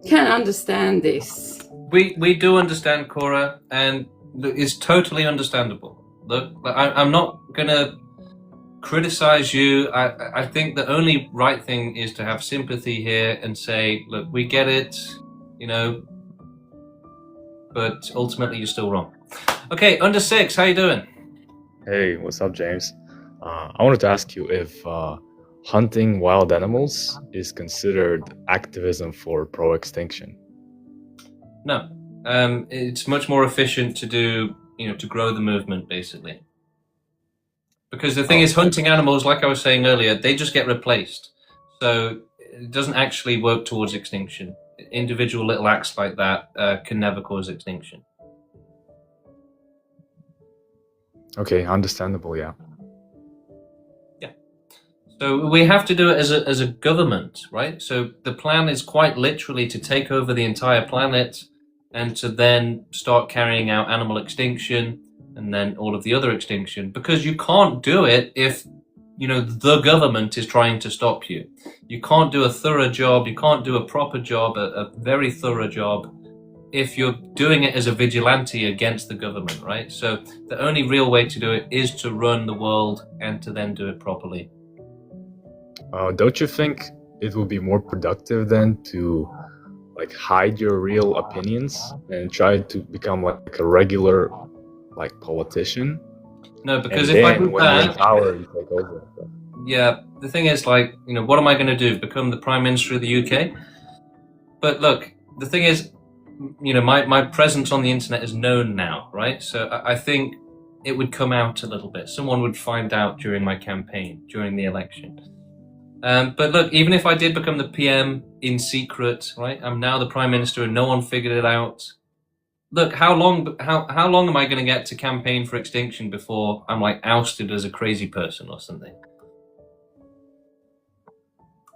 can understand this. We do understand, Cora, and it's totally understandable. Look, I'm not gonna criticize you. I think the only right thing is to have sympathy here and say, look, we get it, but ultimately you're still wrong. Okay, under 6, how you doing? Hey, what's up, James? I wanted to ask you if hunting wild animals is considered activism for pro-extinction. No, it's much more efficient to do, to grow the movement, basically. Because the thing is, hunting animals, like I was saying earlier, they just get replaced. So it doesn't actually work towards extinction. Individual little acts like that can never cause extinction. Okay, understandable, yeah. So we have to do it as a government, right? So the plan is quite literally to take over the entire planet and to then start carrying out animal extinction. and then all of the other extinction, because you can't do it if, you know, the government is trying to stop you. You can't do a thorough job, you can't do a proper job, a very thorough job, if you're doing it as a vigilante against the government, right? So the only real way to do it is to run the world and to then do it properly. Don't you think it would be more productive then to like hide your real opinions and try to become like a regular like politician? No, because And if I then do when you're in that, power, you take over. yeah, the thing is, like, you know, what am I going to do? Become the Prime Minister of the UK? But look, the thing is, you know, my presence on the internet is known now, right? So I think it would come out a little bit. Someone would find out during my campaign, during the election. But look, even if I did become the PM in secret, right? I'm now the Prime Minister and no one figured it out. Look, how long am I going to get to campaign for extinction before I'm like ousted as a crazy person or something?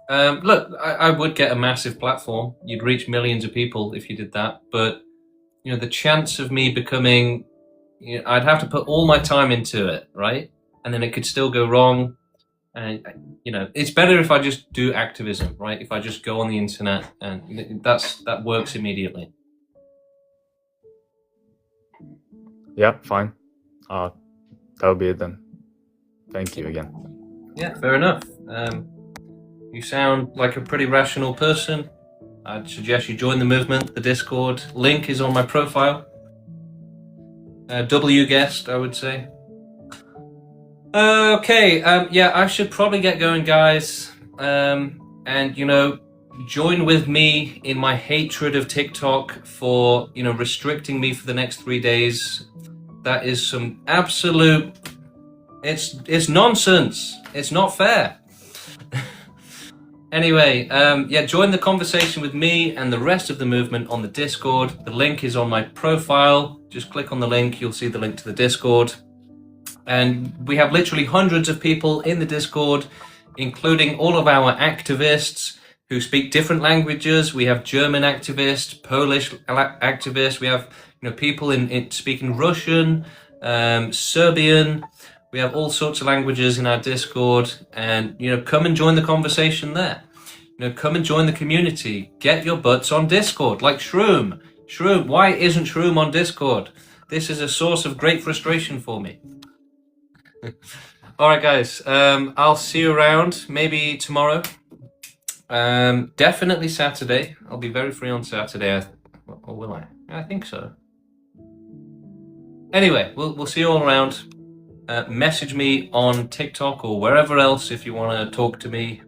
Look, I would get a massive platform. You'd reach millions of people if you did that. But, you know, the chance of me becoming, you know, I'd have to put all my time into it, right? And then it could still go wrong. And, you know, it's better if I just do activism, right? If I just go on the internet, and that works immediately. Yeah, fine. That'll be it then. Thank you again. Yeah, fair enough. You sound like a pretty rational person. I'd suggest you join the movement. The Discord link is on my profile. W guest, I would say. Okay, yeah, I should probably get going, guys. And, you know, join with me in my hatred of TikTok for, you know, restricting me for the next 3 days. That is some absolute... It's nonsense. It's not fair. Anyway, yeah, join the conversation with me and the rest of the movement on the Discord. The link is on my profile. Just click on the link, you'll see the link to the Discord. And we have literally hundreds of people in the Discord, including all of our activists who speak different languages. We have German activists, Polish activists. We have, you know, people in speaking Russian, Serbian. We have all sorts of languages in our Discord, and, you know, come and join the conversation there. You know, come and join the community. Get your butts on Discord, like Shroom. Shroom, why isn't Shroom on Discord? This is a source of great frustration for me. All right, guys. I'll see you around. Maybe tomorrow. Definitely Saturday. I'll be very free on Saturday. Or will I? I think so. Anyway, we'll see you all around. Message me on TikTok or wherever else if you want to talk to me.